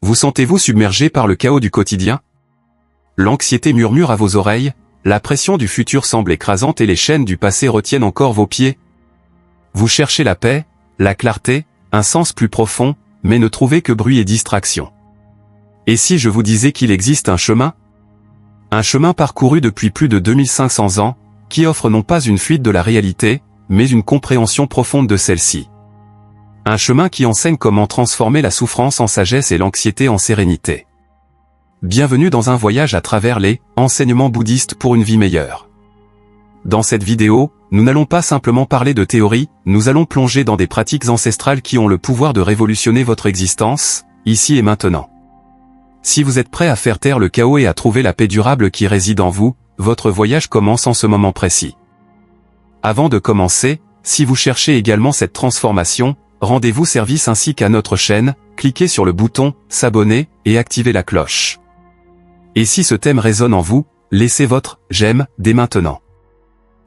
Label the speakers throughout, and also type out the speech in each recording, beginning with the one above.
Speaker 1: Vous sentez-vous submergé par le chaos du quotidien? L'anxiété murmure à vos oreilles, la pression du futur semble écrasante et les chaînes du passé retiennent encore vos pieds. Vous cherchez la paix, la clarté, un sens plus profond, mais ne trouvez que bruit et distraction. Et si je vous disais qu'il existe un chemin? Un chemin parcouru depuis plus de 2500 ans, qui offre non pas une fuite de la réalité, mais une compréhension profonde de celle-ci. Un chemin qui enseigne comment transformer la souffrance en sagesse et l'anxiété en sérénité. Bienvenue dans un voyage à travers les enseignements bouddhistes pour une vie meilleure. Dans cette vidéo, nous n'allons pas simplement parler de théorie, nous allons plonger dans des pratiques ancestrales qui ont le pouvoir de révolutionner votre existence, ici et maintenant. Si vous êtes prêt à faire taire le chaos et à trouver la paix durable qui réside en vous, votre voyage commence en ce moment précis. Avant de commencer, si vous cherchez également cette transformation, rendez-vous service ainsi qu'à notre chaîne, cliquez sur le bouton « S'abonner » et activez la cloche. Et si ce thème résonne en vous, laissez votre « j'aime » dès maintenant.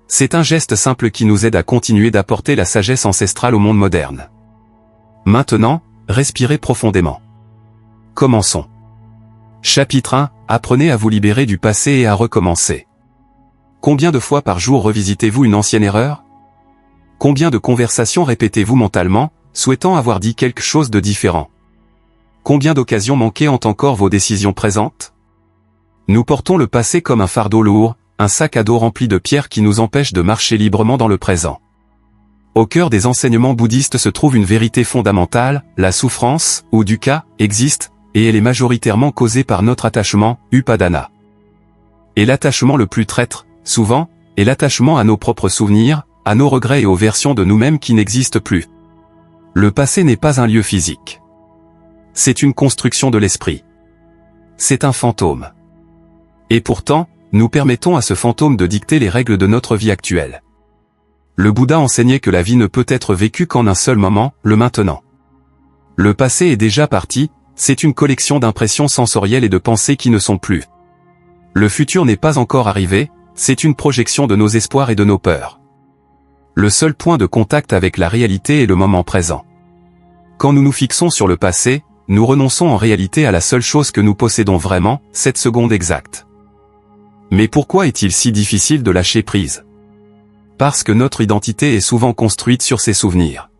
Speaker 1: C'est un geste simple qui nous aide à continuer d'apporter la sagesse ancestrale au monde moderne. Maintenant, respirez profondément. Commençons. Chapitre 1, apprenez à vous libérer du passé et à recommencer. Combien de fois par jour revisitez-vous une ancienne erreur? Combien de conversations répétez-vous mentalement, souhaitant avoir dit quelque chose de différent? Combien d'occasions manquées hantent encore vos décisions présentes? Nous portons le passé comme un fardeau lourd, un sac à dos rempli de pierres qui nous empêche de marcher librement dans le présent. Au cœur des enseignements bouddhistes se trouve une vérité fondamentale, la souffrance, ou dukkha, existe, et elle est majoritairement causée par notre attachement, upadana. Et l'attachement le plus traître, souvent, est l'attachement à nos propres souvenirs, à nos regrets et aux versions de nous-mêmes qui n'existent plus. Le passé n'est pas un lieu physique. C'est une construction de l'esprit. C'est un fantôme. Et pourtant, nous permettons à ce fantôme de dicter les règles de notre vie actuelle. Le Bouddha enseignait que la vie ne peut être vécue qu'en un seul moment, le maintenant. Le passé est déjà parti, c'est une collection d'impressions sensorielles et de pensées qui ne sont plus. Le futur n'est pas encore arrivé, c'est une projection de nos espoirs et de nos peurs. Le seul point de contact avec la réalité est le moment présent. Quand nous nous fixons sur le passé, nous renonçons en réalité à la seule chose que nous possédons vraiment, cette seconde exacte. Mais pourquoi est-il si difficile de lâcher prise? Parce que notre identité est souvent construite sur ses souvenirs.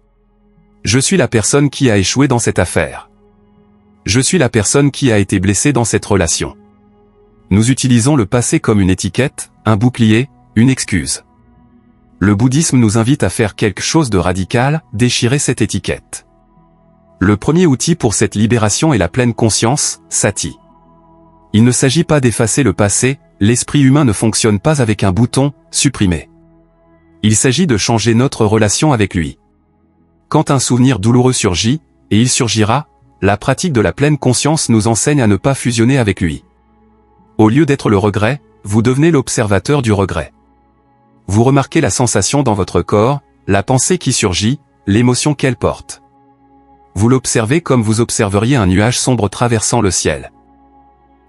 Speaker 1: Je suis la personne qui a échoué dans cette affaire. Je suis la personne qui a été blessée dans cette relation. Nous utilisons le passé comme une étiquette, un bouclier, une excuse. Le bouddhisme nous invite à faire quelque chose de radical, déchirer cette étiquette. Le premier outil pour cette libération est la pleine conscience, sati. Il ne s'agit pas d'effacer le passé, l'esprit humain ne fonctionne pas avec un bouton « supprimer ». Il s'agit de changer notre relation avec lui. Quand un souvenir douloureux surgit, et il surgira, la pratique de la pleine conscience nous enseigne à ne pas fusionner avec lui. Au lieu d'être le regret, vous devenez l'observateur du regret. Vous remarquez la sensation dans votre corps, la pensée qui surgit, l'émotion qu'elle porte. Vous l'observez comme vous observeriez un nuage sombre traversant le ciel.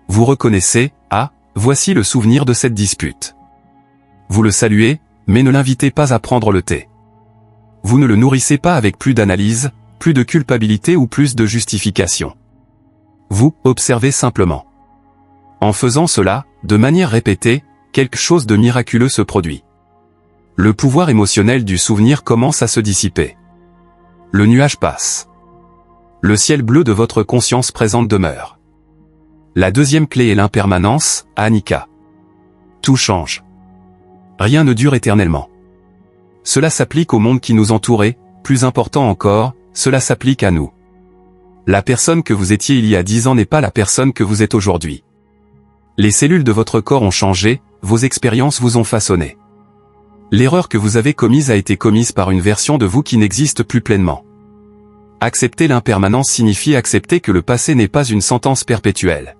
Speaker 1: Vous reconnaissez, ah, voici le souvenir de cette dispute. Vous le saluez, mais ne l'invitez pas à prendre le thé. Vous ne le nourrissez pas avec plus d'analyse, plus de culpabilité ou plus de justification. Vous observez simplement. En faisant cela, de manière répétée, quelque chose de miraculeux se produit. Le pouvoir émotionnel du souvenir commence à se dissiper. Le nuage passe. Le ciel bleu de votre conscience présente demeure. La deuxième clé est l'impermanence, anicca. Tout change. Rien ne dure éternellement. Cela s'applique au monde qui nous entoure et, plus important encore, cela s'applique à nous. La personne que vous étiez il y a 10 ans n'est pas la personne que vous êtes aujourd'hui. Les cellules de votre corps ont changé, vos expériences vous ont façonné. L'erreur que vous avez commise a été commise par une version de vous qui n'existe plus pleinement. Accepter l'impermanence signifie accepter que le passé n'est pas une sentence perpétuelle.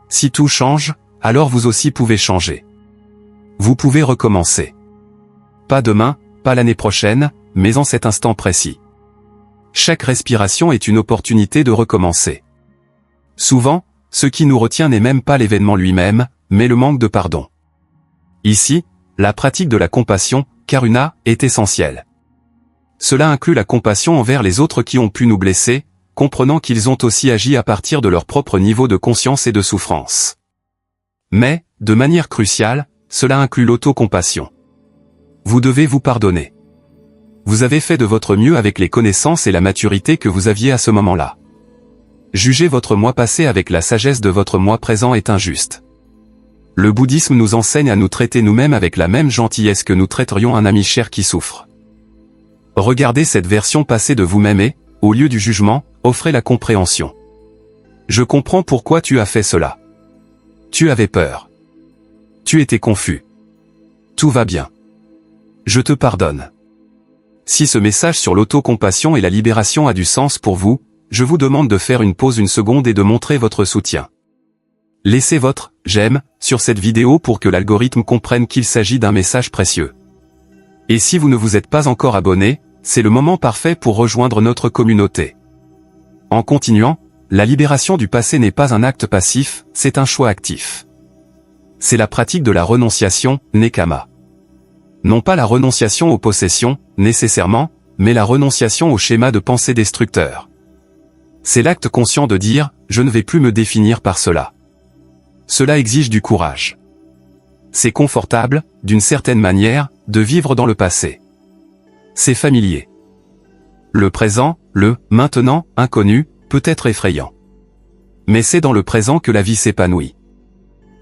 Speaker 1: Si tout change, alors vous aussi pouvez changer. Vous pouvez recommencer. Pas demain, pas l'année prochaine, mais en cet instant précis. Chaque respiration est une opportunité de recommencer. Souvent, ce qui nous retient n'est même pas l'événement lui-même, mais le manque de pardon. Ici, la pratique de la compassion, karuna, est essentielle. Cela inclut la compassion envers les autres qui ont pu nous blesser, comprenant qu'ils ont aussi agi à partir de leur propre niveau de conscience et de souffrance. Mais, de manière cruciale, cela inclut l'autocompassion. Vous devez vous pardonner. Vous avez fait de votre mieux avec les connaissances et la maturité que vous aviez à ce moment-là. Juger votre moi passé avec la sagesse de votre moi présent est injuste. Le bouddhisme nous enseigne à nous traiter nous-mêmes avec la même gentillesse que nous traiterions un ami cher qui souffre. Regardez cette version passée de vous-même et, au lieu du jugement, offrez la compréhension. Je comprends pourquoi tu as fait cela. Tu avais peur. Tu étais confus. Tout va bien. Je te pardonne. Si ce message sur l'autocompassion et la libération a du sens pour vous, je vous demande de faire une pause une seconde et de montrer votre soutien. Laissez votre « j'aime » sur cette vidéo pour que l'algorithme comprenne qu'il s'agit d'un message précieux. Et si vous ne vous êtes pas encore abonné, c'est le moment parfait pour rejoindre notre communauté. En continuant, la libération du passé n'est pas un acte passif, c'est un choix actif. C'est la pratique de la renonciation, nekama. Non pas la renonciation aux possessions, nécessairement, mais la renonciation au schéma de pensée destructeur. C'est l'acte conscient de dire « je ne vais plus me définir par cela ». Cela exige du courage. C'est confortable, d'une certaine manière, de vivre dans le passé. C'est familier. Le présent, le « maintenant » inconnu, peut être effrayant. Mais c'est dans le présent que la vie s'épanouit.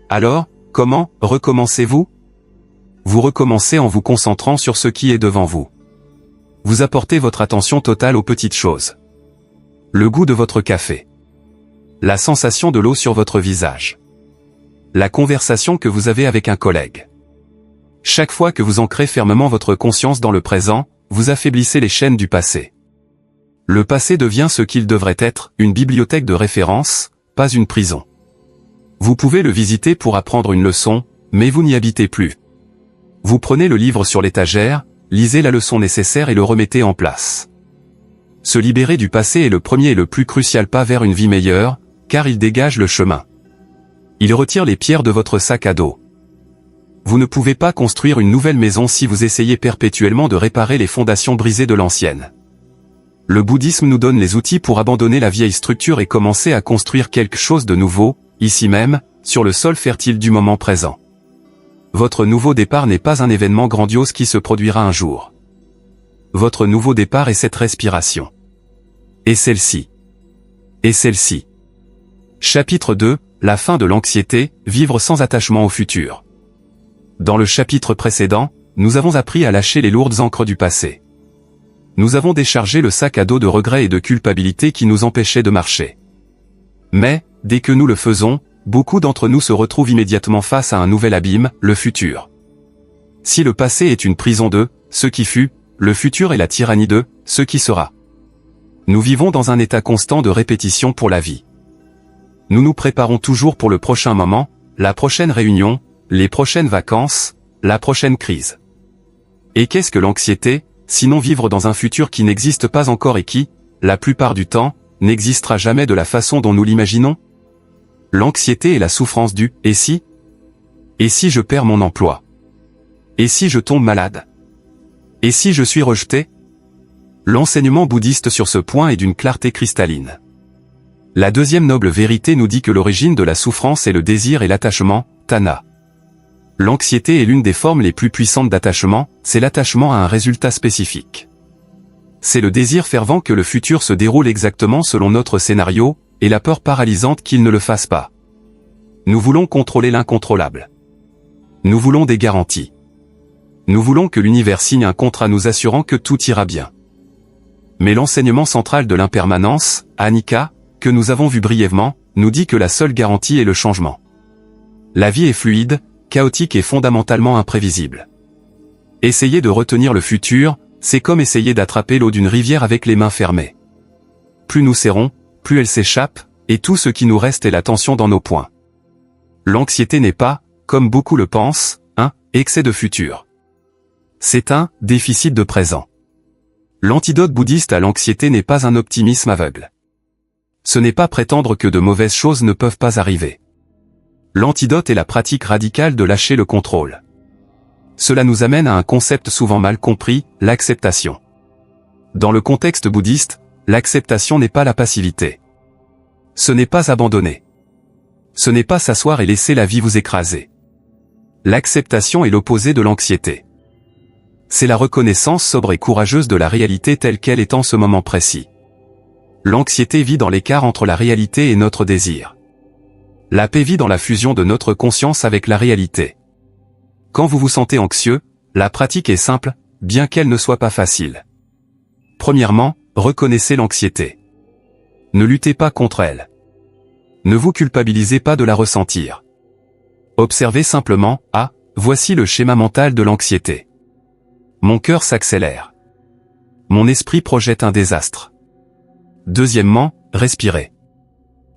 Speaker 1: Alors, comment recommencez-vous ? Vous recommencez en vous concentrant sur ce qui est devant vous. Vous apportez votre attention totale aux petites choses. Le goût de votre café. La sensation de l'eau sur votre visage. La conversation que vous avez avec un collègue. Chaque fois que vous ancrez fermement votre conscience dans le présent, vous affaiblissez les chaînes du passé. Le passé devient ce qu'il devrait être, une bibliothèque de référence, pas une prison. Vous pouvez le visiter pour apprendre une leçon, mais vous n'y habitez plus. Vous prenez le livre sur l'étagère, lisez la leçon nécessaire et le remettez en place. Se libérer du passé est le premier et le plus crucial pas vers une vie meilleure, car il dégage le chemin. Il retire les pierres de votre sac à dos. Vous ne pouvez pas construire une nouvelle maison si vous essayez perpétuellement de réparer les fondations brisées de l'ancienne. Le bouddhisme nous donne les outils pour abandonner la vieille structure et commencer à construire quelque chose de nouveau, ici même, sur le sol fertile du moment présent. Votre nouveau départ n'est pas un événement grandiose qui se produira un jour. Votre nouveau départ est cette respiration. Et celle-ci. Et celle-ci. Chapitre 2, la fin de l'anxiété, vivre sans attachement au futur. Dans le chapitre précédent, nous avons appris à lâcher les lourdes ancres du passé. Nous avons déchargé le sac à dos de regrets et de culpabilité qui nous empêchaient de marcher. Mais, dès que nous le faisons, beaucoup d'entre nous se retrouvent immédiatement face à un nouvel abîme, le futur. Si le passé est une prison de ce qui fut, le futur est la tyrannie de ce qui sera. Nous vivons dans un état constant de répétition pour la vie. Nous nous préparons toujours pour le prochain moment, la prochaine réunion, les prochaines vacances, la prochaine crise. Et qu'est-ce que l'anxiété, sinon vivre dans un futur qui n'existe pas encore et qui, la plupart du temps, n'existera jamais de la façon dont nous l'imaginons ? L'anxiété est la souffrance du « et si » ? Et si je perds mon emploi ? Et si je tombe malade ? Et si je suis rejeté ? L'enseignement bouddhiste sur ce point est d'une clarté cristalline. La deuxième noble vérité nous dit que l'origine de la souffrance est le désir et l'attachement, tanha. L'anxiété est l'une des formes les plus puissantes d'attachement, c'est l'attachement à un résultat spécifique. C'est le désir fervent que le futur se déroule exactement selon notre scénario, et la peur paralysante qu'il ne le fasse pas. Nous voulons contrôler l'incontrôlable. Nous voulons des garanties. Nous voulons que l'univers signe un contrat nous assurant que tout ira bien. Mais l'enseignement central de l'impermanence, Anicca, que nous avons vu brièvement, nous dit que la seule garantie est le changement. La vie est fluide, chaotique et fondamentalement imprévisible. Essayer de retenir le futur, c'est comme essayer d'attraper l'eau d'une rivière avec les mains fermées. Plus nous serrons, plus elle s'échappe, et tout ce qui nous reste est la tension dans nos poings. L'anxiété n'est pas, comme beaucoup le pensent, un excès de futur. C'est un déficit de présent. L'antidote bouddhiste à l'anxiété n'est pas un optimisme aveugle. Ce n'est pas prétendre que de mauvaises choses ne peuvent pas arriver. L'antidote est la pratique radicale de lâcher le contrôle. Cela nous amène à un concept souvent mal compris, l'acceptation. Dans le contexte bouddhiste, l'acceptation n'est pas la passivité. Ce n'est pas abandonner. Ce n'est pas s'asseoir et laisser la vie vous écraser. L'acceptation est l'opposé de l'anxiété. C'est la reconnaissance sobre et courageuse de la réalité telle qu'elle est en ce moment précis. L'anxiété vit dans l'écart entre la réalité et notre désir. La paix vit dans la fusion de notre conscience avec la réalité. Quand vous vous sentez anxieux, la pratique est simple, bien qu'elle ne soit pas facile. Premièrement, reconnaissez l'anxiété. Ne luttez pas contre elle. Ne vous culpabilisez pas de la ressentir. Observez simplement, voici le schéma mental de l'anxiété. Mon cœur s'accélère. Mon esprit projette un désastre. Deuxièmement, respirez.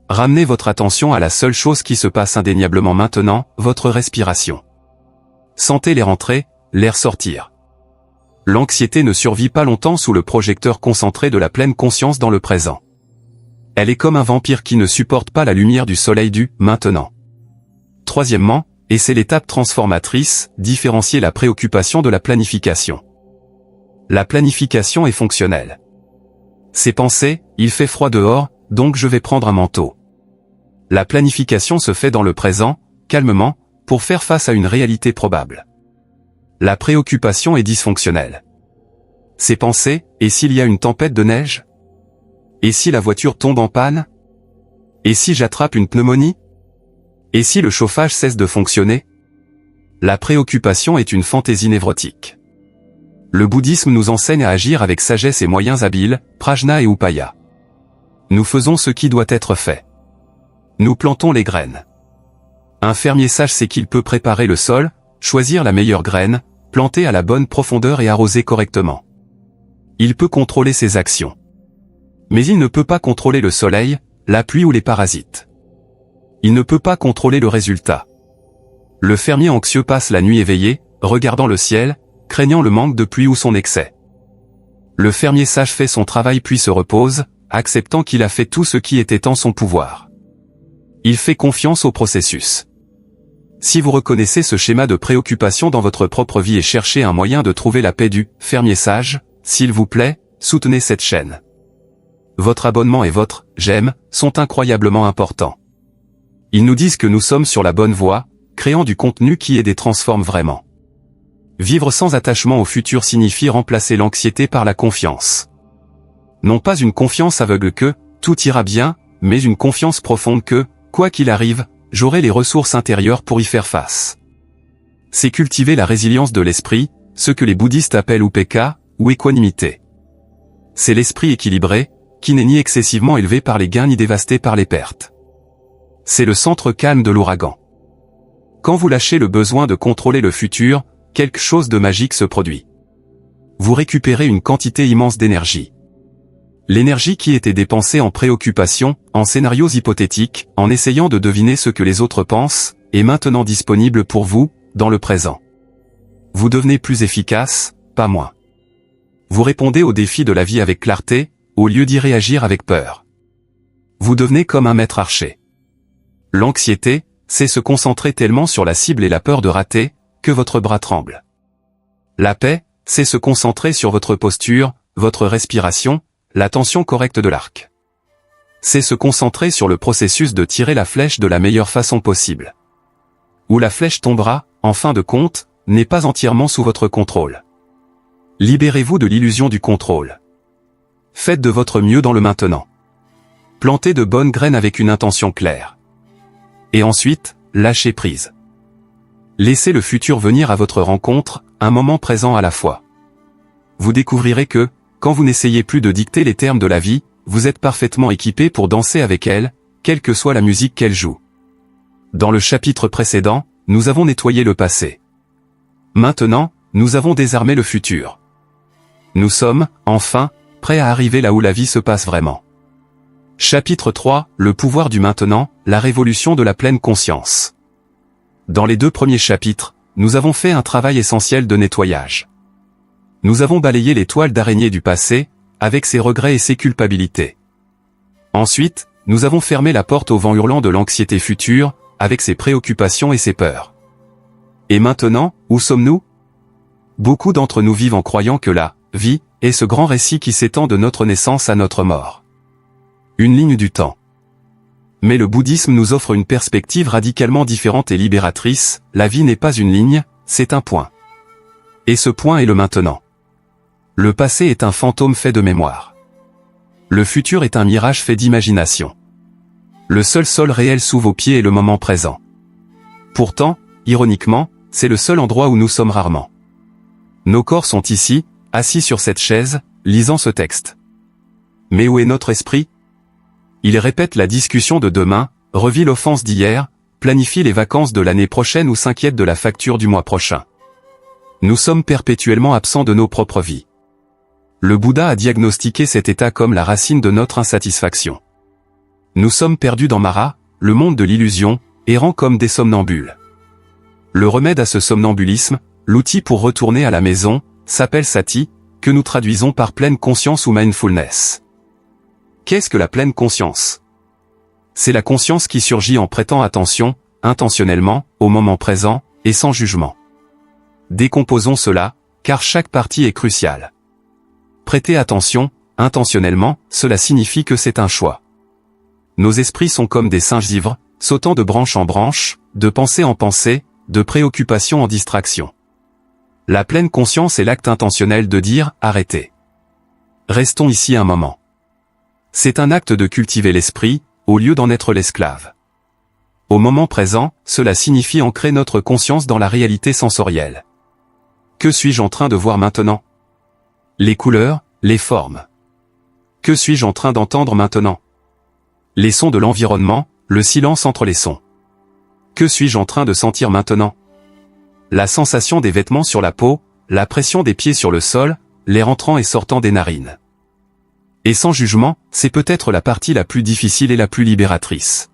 Speaker 1: Ramenez votre attention à la seule chose qui se passe indéniablement maintenant, votre respiration. Sentez l'air entrer, l'air sortir. L'anxiété ne survit pas longtemps sous le projecteur concentré de la pleine conscience dans le présent. Elle est comme un vampire qui ne supporte pas la lumière du soleil du « maintenant ». Troisièmement, et c'est l'étape transformatrice, différencier la préoccupation de la planification. La planification est fonctionnelle. C'est penser, il fait froid dehors, donc je vais prendre un manteau. La planification se fait dans le présent, calmement, pour faire face à une réalité probable. La préoccupation est dysfonctionnelle. C'est penser, et s'il y a une tempête de neige? Et si la voiture tombe en panne? Et si j'attrape une pneumonie? Et si le chauffage cesse de fonctionner? La préoccupation est une fantaisie névrotique. Le bouddhisme nous enseigne à agir avec sagesse et moyens habiles, prajna et upaya. Nous faisons ce qui doit être fait. Nous plantons les graines. Un fermier sage sait qu'il peut préparer le sol, choisir la meilleure graine, planter à la bonne profondeur et arroser correctement. Il peut contrôler ses actions. Mais il ne peut pas contrôler le soleil, la pluie ou les parasites. Il ne peut pas contrôler le résultat. Le fermier anxieux passe la nuit éveillé, regardant le ciel, craignant le manque de pluie ou son excès. Le fermier sage fait son travail puis se repose, acceptant qu'il a fait tout ce qui était en son pouvoir. Il fait confiance au processus. Si vous reconnaissez ce schéma de préoccupation dans votre propre vie et cherchez un moyen de trouver la paix du fermier sage, s'il vous plaît, soutenez cette chaîne. Votre abonnement et votre « j'aime » sont incroyablement importants. Ils nous disent que nous sommes sur la bonne voie, créant du contenu qui aide et transforme vraiment. Vivre sans attachement au futur signifie remplacer l'anxiété par la confiance. Non pas une confiance aveugle que « tout ira bien », mais une confiance profonde que, quoi qu'il arrive, j'aurai les ressources intérieures pour y faire face. C'est cultiver la résilience de l'esprit, ce que les bouddhistes appellent upeka, ou équanimité. C'est l'esprit équilibré, qui n'est ni excessivement élevé par les gains ni dévasté par les pertes. C'est le centre calme de l'ouragan. Quand vous lâchez le besoin de contrôler le futur, quelque chose de magique se produit. Vous récupérez une quantité immense d'énergie. L'énergie qui était dépensée en préoccupation, en scénarios hypothétiques, en essayant de deviner ce que les autres pensent, est maintenant disponible pour vous, dans le présent. Vous devenez plus efficace, pas moins. Vous répondez aux défis de la vie avec clarté, au lieu d'y réagir avec peur. Vous devenez comme un maître archer. L'anxiété, c'est se concentrer tellement sur la cible et la peur de rater, que votre bras tremble. La paix, c'est se concentrer sur votre posture, votre respiration, la tension correcte de l'arc. C'est se concentrer sur le processus de tirer la flèche de la meilleure façon possible. Où la flèche tombera, en fin de compte, n'est pas entièrement sous votre contrôle. Libérez-vous de l'illusion du contrôle. Faites de votre mieux dans le maintenant. Plantez de bonnes graines avec une intention claire. Et ensuite, lâchez prise. Laissez le futur venir à votre rencontre, un moment présent à la fois. Vous découvrirez que, quand vous n'essayez plus de dicter les termes de la vie, vous êtes parfaitement équipé pour danser avec elle, quelle que soit la musique qu'elle joue. Dans le chapitre précédent, nous avons nettoyé le passé. Maintenant, nous avons désarmé le futur. Nous sommes, enfin, prêts à arriver là où la vie se passe vraiment. Chapitre 3, le pouvoir du maintenant, la révolution de la pleine conscience. Dans les 2 premiers chapitres, nous avons fait un travail essentiel de nettoyage. Nous avons balayé les toiles d'araignée du passé, avec ses regrets et ses culpabilités. Ensuite, nous avons fermé la porte au vent hurlant de l'anxiété future, avec ses préoccupations et ses peurs. Et maintenant, où sommes-nous? Beaucoup d'entre nous vivent en croyant que la vie est ce grand récit qui s'étend de notre naissance à notre mort. Une ligne du temps. Mais le bouddhisme nous offre une perspective radicalement différente et libératrice, la vie n'est pas une ligne, c'est un point. Et ce point est le maintenant. Le passé est un fantôme fait de mémoire. Le futur est un mirage fait d'imagination. Le seul sol réel sous vos pieds est le moment présent. Pourtant, ironiquement, c'est le seul endroit où nous sommes rarement. Nos corps sont ici, assis sur cette chaise, lisant ce texte. Mais où est notre esprit? Il répète la discussion de demain, revit l'offense d'hier, planifie les vacances de l'année prochaine ou s'inquiète de la facture du mois prochain. Nous sommes perpétuellement absents de nos propres vies. Le Bouddha a diagnostiqué cet état comme la racine de notre insatisfaction. Nous sommes perdus dans Mara, le monde de l'illusion, errant comme des somnambules. Le remède à ce somnambulisme, l'outil pour retourner à la maison, s'appelle Sati, que nous traduisons par pleine conscience ou mindfulness. Qu'est-ce que la pleine conscience? C'est la conscience qui surgit en prêtant attention, intentionnellement, au moment présent, et sans jugement. Décomposons cela, car chaque partie est cruciale. Prêter attention, intentionnellement, cela signifie que c'est un choix. Nos esprits sont comme des singes ivres, sautant de branche en branche, de pensée en pensée, de préoccupation en distraction. La pleine conscience est l'acte intentionnel de dire « arrêtez ». Restons ici un moment. C'est un acte de cultiver l'esprit, au lieu d'en être l'esclave. Au moment présent, cela signifie ancrer notre conscience dans la réalité sensorielle. Que suis-je en train de voir maintenant? Les couleurs, les formes. Que suis-je en train d'entendre maintenant? Les sons de l'environnement, le silence entre les sons. Que suis-je en train de sentir maintenant? La sensation des vêtements sur la peau, la pression des pieds sur le sol, l'air entrant et sortant des narines. Et sans jugement, c'est peut-être la partie la plus difficile et la plus libératrice.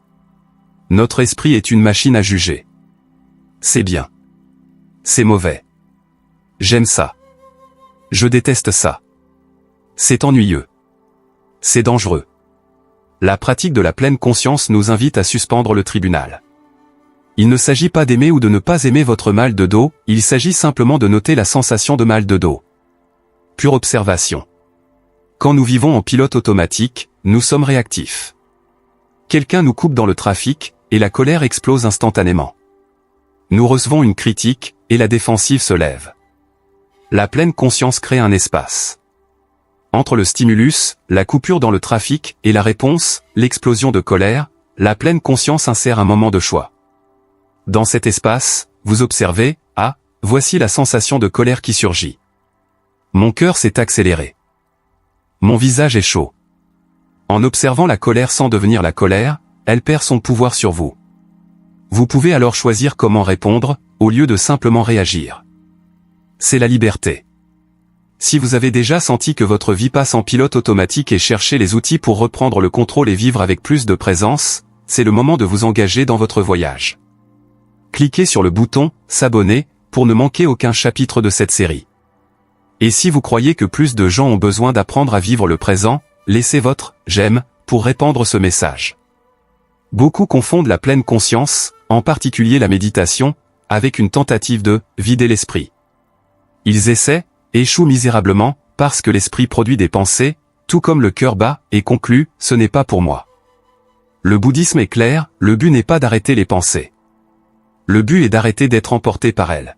Speaker 1: Notre esprit est une machine à juger. C'est bien. C'est mauvais. J'aime ça. Je déteste ça. C'est ennuyeux. C'est dangereux. La pratique de la pleine conscience nous invite à suspendre le tribunal. Il ne s'agit pas d'aimer ou de ne pas aimer votre mal de dos, il s'agit simplement de noter la sensation de mal de dos. Pure observation. Quand nous vivons en pilote automatique, nous sommes réactifs. Quelqu'un nous coupe dans le trafic, et la colère explose instantanément. Nous recevons une critique, et la défensive se lève. La pleine conscience crée un espace. Entre le stimulus, la coupure dans le trafic, et la réponse, l'explosion de colère, la pleine conscience insère un moment de choix. Dans cet espace, vous observez, ah, voici la sensation de colère qui surgit. Mon cœur s'est accéléré. Mon visage est chaud. En observant la colère sans devenir la colère, elle perd son pouvoir sur vous. Vous pouvez alors choisir comment répondre, au lieu de simplement réagir. C'est la liberté. Si vous avez déjà senti que votre vie passe en pilote automatique et cherchez les outils pour reprendre le contrôle et vivre avec plus de présence, c'est le moment de vous engager dans votre voyage. Cliquez sur le bouton « S'abonner » pour ne manquer aucun chapitre de cette série. Et si vous croyez que plus de gens ont besoin d'apprendre à vivre le présent, laissez votre « j'aime » pour répandre ce message. Beaucoup confondent la pleine conscience, en particulier la méditation, avec une tentative de « vider l'esprit ». Ils essaient, échouent misérablement, parce que l'esprit produit des pensées, tout comme le cœur bat, et conclut « ce n'est pas pour moi ». Le bouddhisme est clair, le but n'est pas d'arrêter les pensées. Le but est d'arrêter d'être emporté par elles.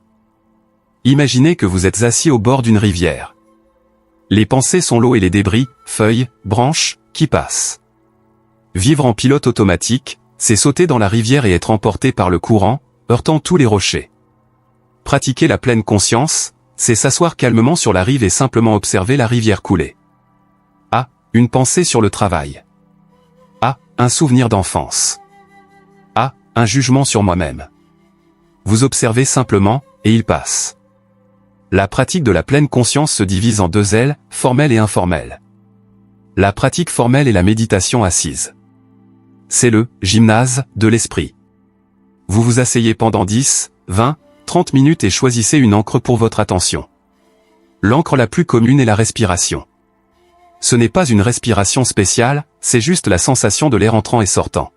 Speaker 1: Imaginez que vous êtes assis au bord d'une rivière. Les pensées sont l'eau et les débris, feuilles, branches, qui passent. Vivre en pilote automatique, c'est sauter dans la rivière et être emporté par le courant, heurtant tous les rochers. Pratiquer la pleine conscience, c'est s'asseoir calmement sur la rive et simplement observer la rivière couler. Ah, une pensée sur le travail. Ah, un souvenir d'enfance. Ah, un jugement sur moi-même. Vous observez simplement, et il passe. La pratique de la pleine conscience se divise en deux ailes, formelle et informelle. La pratique formelle est la méditation assise. C'est le « gymnase » de l'esprit. Vous vous asseyez pendant 10, 20, 30 minutes et choisissez une encre pour votre attention. L'encre la plus commune est la respiration. Ce n'est pas une respiration spéciale, c'est juste la sensation de l'air entrant et sortant.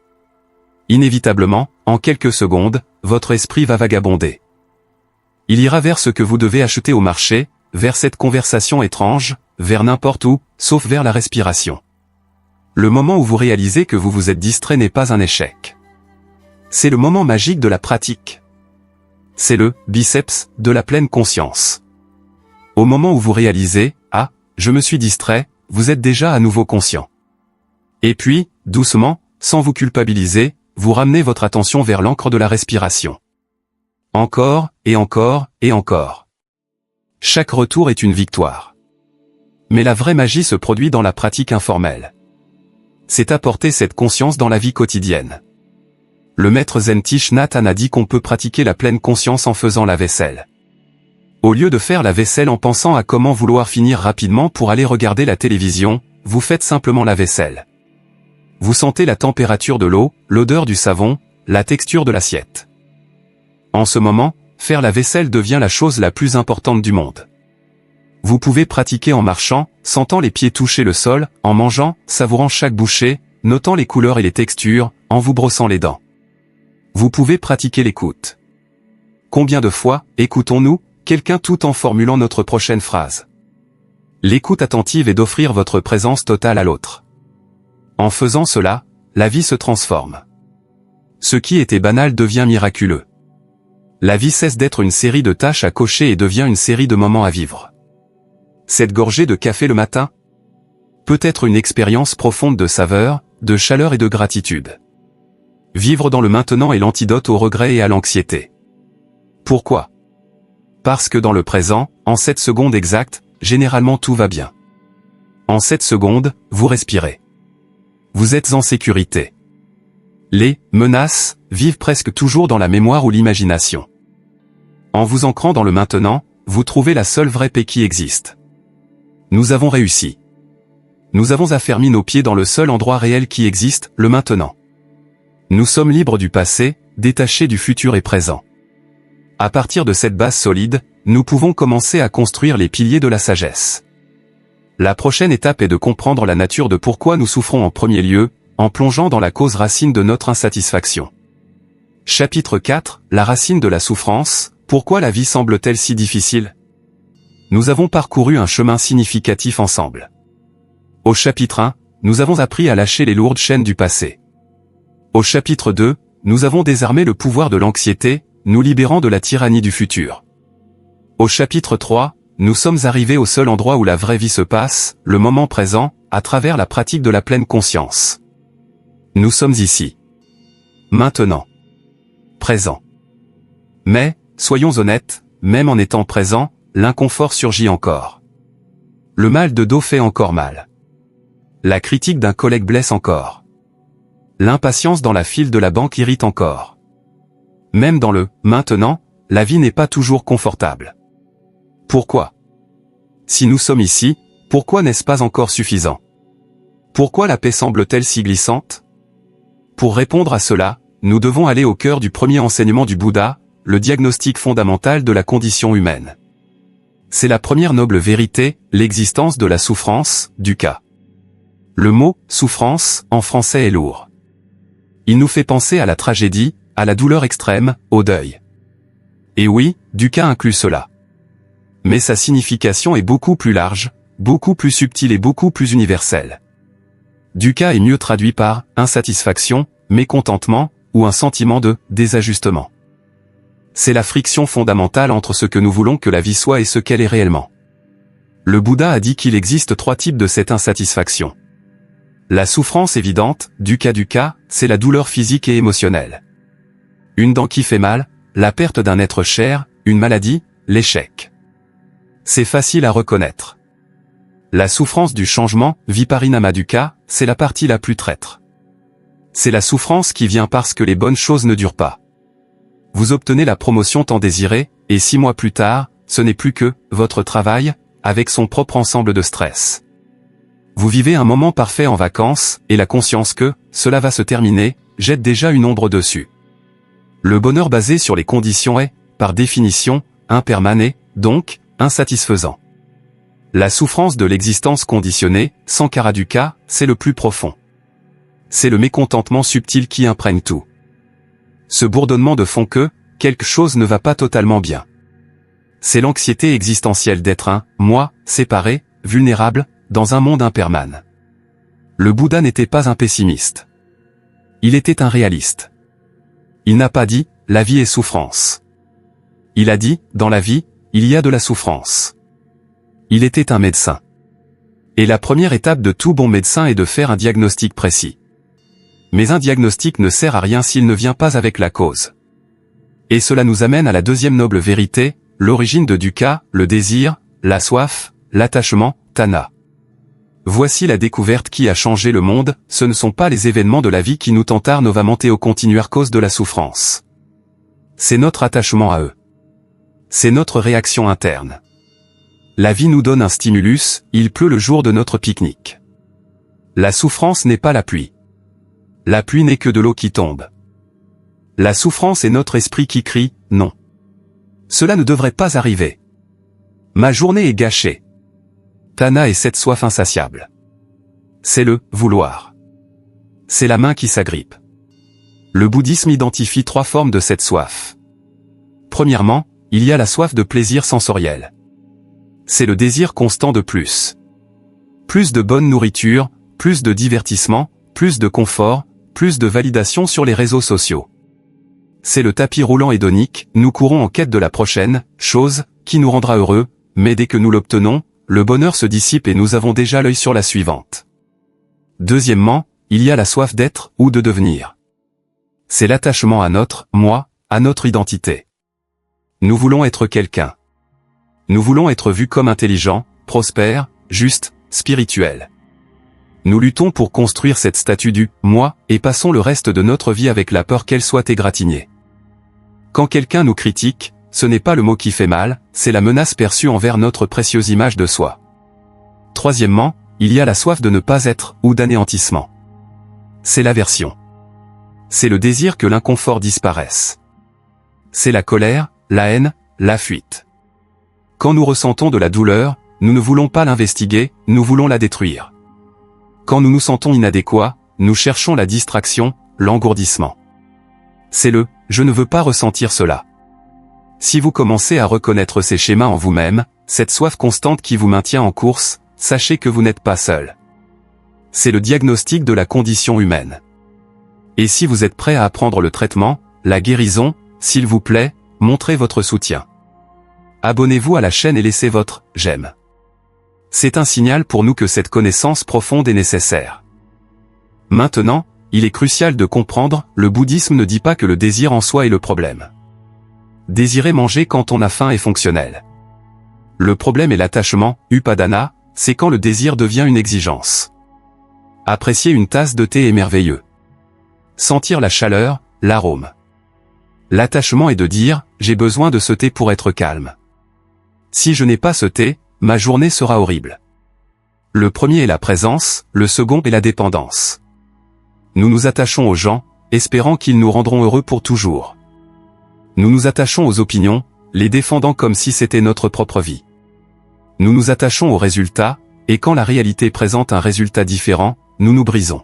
Speaker 1: Inévitablement, en quelques secondes, votre esprit va vagabonder. Il ira vers ce que vous devez acheter au marché, vers cette conversation étrange, vers n'importe où, sauf vers la respiration. Le moment où vous réalisez que vous vous êtes distrait n'est pas un échec. C'est le moment magique de la pratique. C'est le biceps de la pleine conscience. Au moment où vous réalisez « Ah, je me suis distrait », vous êtes déjà à nouveau conscient. Et puis, doucement, sans vous culpabiliser, vous ramenez votre attention vers l'encre de la respiration. Encore, et encore, et encore. Chaque retour est une victoire. Mais la vraie magie se produit dans la pratique informelle. C'est apporter cette conscience dans la vie quotidienne. Le maître zen Thich Nhat Hanh a dit qu'on peut pratiquer la pleine conscience en faisant la vaisselle. Au lieu de faire la vaisselle en pensant à comment vouloir finir rapidement pour aller regarder la télévision, vous faites simplement la vaisselle. Vous sentez la température de l'eau, l'odeur du savon, la texture de l'assiette. En ce moment, faire la vaisselle devient la chose la plus importante du monde. Vous pouvez pratiquer en marchant, sentant les pieds toucher le sol, en mangeant, savourant chaque bouchée, notant les couleurs et les textures, en vous brossant les dents. Vous pouvez pratiquer l'écoute. Combien de fois, écoutons-nous, quelqu'un tout en formulant notre prochaine phrase? L'écoute attentive est d'offrir votre présence totale à l'autre. En faisant cela, la vie se transforme. Ce qui était banal devient miraculeux. La vie cesse d'être une série de tâches à cocher et devient une série de moments à vivre. Cette gorgée de café le matin peut être une expérience profonde de saveur, de chaleur et de gratitude. Vivre dans le maintenant est l'antidote au regret et à l'anxiété. Pourquoi? Parce que dans le présent, en cette seconde exacte, généralement tout va bien. En cette seconde, vous respirez. Vous êtes en sécurité. Les menaces vivent presque toujours dans la mémoire ou l'imagination. En vous ancrant dans le maintenant, vous trouvez la seule vraie paix qui existe. Nous avons réussi. Nous avons affermi nos pieds dans le seul endroit réel qui existe, le maintenant. Nous sommes libres du passé, détachés du futur et présent. À partir de cette base solide, nous pouvons commencer à construire les piliers de la sagesse. La prochaine étape est de comprendre la nature de pourquoi nous souffrons en premier lieu, en plongeant dans la cause racine de notre insatisfaction. Chapitre 4, la racine de la souffrance, pourquoi la vie semble-t-elle si difficile? Nous avons parcouru un chemin significatif ensemble. Au chapitre 1, nous avons appris à lâcher les lourdes chaînes du passé. Au chapitre 2, nous avons désarmé le pouvoir de l'anxiété, nous libérant de la tyrannie du futur. Au chapitre 3, nous sommes arrivés au seul endroit où la vraie vie se passe, le moment présent, à travers la pratique de la pleine conscience. Nous sommes ici. Maintenant. Présent. Mais, soyons honnêtes, même en étant présent, l'inconfort surgit encore. Le mal de dos fait encore mal. La critique d'un collègue blesse encore. L'impatience dans la file de la banque irrite encore. Même dans le « maintenant », la vie n'est pas toujours confortable. Pourquoi? Si nous sommes ici, pourquoi n'est-ce pas encore suffisant? Pourquoi la paix semble-t-elle si glissante? Pour répondre à cela, nous devons aller au cœur du premier enseignement du Bouddha, le diagnostic fondamental de la condition humaine. C'est la première noble vérité, l'existence de la souffrance, dukkha. Le mot « souffrance » en français est lourd. Il nous fait penser à la tragédie, à la douleur extrême, au deuil. Et oui, dukkha inclut cela. Mais sa signification est beaucoup plus large, beaucoup plus subtile et beaucoup plus universelle. Dukkha est mieux traduit par insatisfaction, mécontentement, ou un sentiment de désajustement. C'est la friction fondamentale entre ce que nous voulons que la vie soit et ce qu'elle est réellement. Le Bouddha a dit qu'il existe 3 types de cette insatisfaction. La souffrance évidente, dukkha, c'est la douleur physique et émotionnelle. Une dent qui fait mal, la perte d'un être cher, une maladie, l'échec. C'est facile à reconnaître. La souffrance du changement, viparinama dukkha, c'est la partie la plus traître. C'est la souffrance qui vient parce que les bonnes choses ne durent pas. Vous obtenez la promotion tant désirée, et 6 mois plus tard, ce n'est plus que votre travail, avec son propre ensemble de stress. Vous vivez un moment parfait en vacances, et la conscience que cela va se terminer, jette déjà une ombre dessus. Le bonheur basé sur les conditions est, par définition, impermanent, donc, insatisfaisant. La souffrance de l'existence conditionnée, sankhara dukkha, c'est le plus profond. C'est le mécontentement subtil qui imprègne tout. Ce bourdonnement de fond que, quelque chose ne va pas totalement bien. C'est l'anxiété existentielle d'être un « moi » séparé, vulnérable, dans un monde impermanent. Le Bouddha n'était pas un pessimiste. Il était un réaliste. Il n'a pas dit « la vie est souffrance ». Il a dit « dans la vie, il y a de la souffrance ». Il était un médecin. Et la première étape de tout bon médecin est de faire un diagnostic précis. Mais un diagnostic ne sert à rien s'il ne vient pas avec la cause. Et cela nous amène à la deuxième noble vérité, l'origine de dukkha, le désir, la soif, l'attachement, tanha. Voici la découverte qui a changé le monde, ce ne sont pas les événements de la vie qui nous tentarnent au continuer cause de la souffrance. C'est notre attachement à eux. C'est notre réaction interne. La vie nous donne un stimulus, il pleut le jour de notre pique-nique. La souffrance n'est pas la pluie. La pluie n'est que de l'eau qui tombe. La souffrance est notre esprit qui crie « non ». Cela ne devrait pas arriver. Ma journée est gâchée. Tanha est cette soif insatiable. C'est le « vouloir ». C'est la main qui s'agrippe. Le bouddhisme identifie 3 formes de cette soif. Premièrement, il y a la soif de plaisir sensoriel. C'est le désir constant de plus. Plus de bonne nourriture, plus de divertissement, plus de confort, plus de validation sur les réseaux sociaux. C'est le tapis roulant hédonique, nous courons en quête de la prochaine chose qui nous rendra heureux, mais dès que nous l'obtenons, le bonheur se dissipe et nous avons déjà l'œil sur la suivante. Deuxièmement, il y a la soif d'être ou de devenir. C'est l'attachement à notre « moi », à notre identité. Nous voulons être quelqu'un. Nous voulons être vus comme intelligents, prospères, justes, spirituels. Nous luttons pour construire cette statue du « moi » et passons le reste de notre vie avec la peur qu'elle soit égratignée. Quand quelqu'un nous critique, ce n'est pas le mot qui fait mal, c'est la menace perçue envers notre précieuse image de soi. Troisièmement, il y a la soif de ne pas être ou d'anéantissement. C'est l'aversion. C'est le désir que l'inconfort disparaisse. C'est la colère, la haine, la fuite. Quand nous ressentons de la douleur, nous ne voulons pas l'investiguer, nous voulons la détruire. Quand nous nous sentons inadéquats, nous cherchons la distraction, l'engourdissement. C'est le « je ne veux pas ressentir cela ». Si vous commencez à reconnaître ces schémas en vous-même, cette soif constante qui vous maintient en course, sachez que vous n'êtes pas seul. C'est le diagnostic de la condition humaine. Et si vous êtes prêt à apprendre le traitement, la guérison, s'il vous plaît, montrez votre soutien. Abonnez-vous à la chaîne et laissez votre « j'aime ». C'est un signal pour nous que cette connaissance profonde est nécessaire. Maintenant, il est crucial de comprendre, le bouddhisme ne dit pas que le désir en soi est le problème. Désirer manger quand on a faim est fonctionnel. Le problème est l'attachement, upadana, c'est quand le désir devient une exigence. Apprécier une tasse de thé est merveilleux. Sentir la chaleur, l'arôme. L'attachement est de dire, j'ai besoin de ce thé pour être calme. Si je n'ai pas ce thé, ma journée sera horrible. Le premier est la présence, le second est la dépendance. Nous nous attachons aux gens, espérant qu'ils nous rendront heureux pour toujours. Nous nous attachons aux opinions, les défendant comme si c'était notre propre vie. Nous nous attachons aux résultats, et quand la réalité présente un résultat différent, nous nous brisons.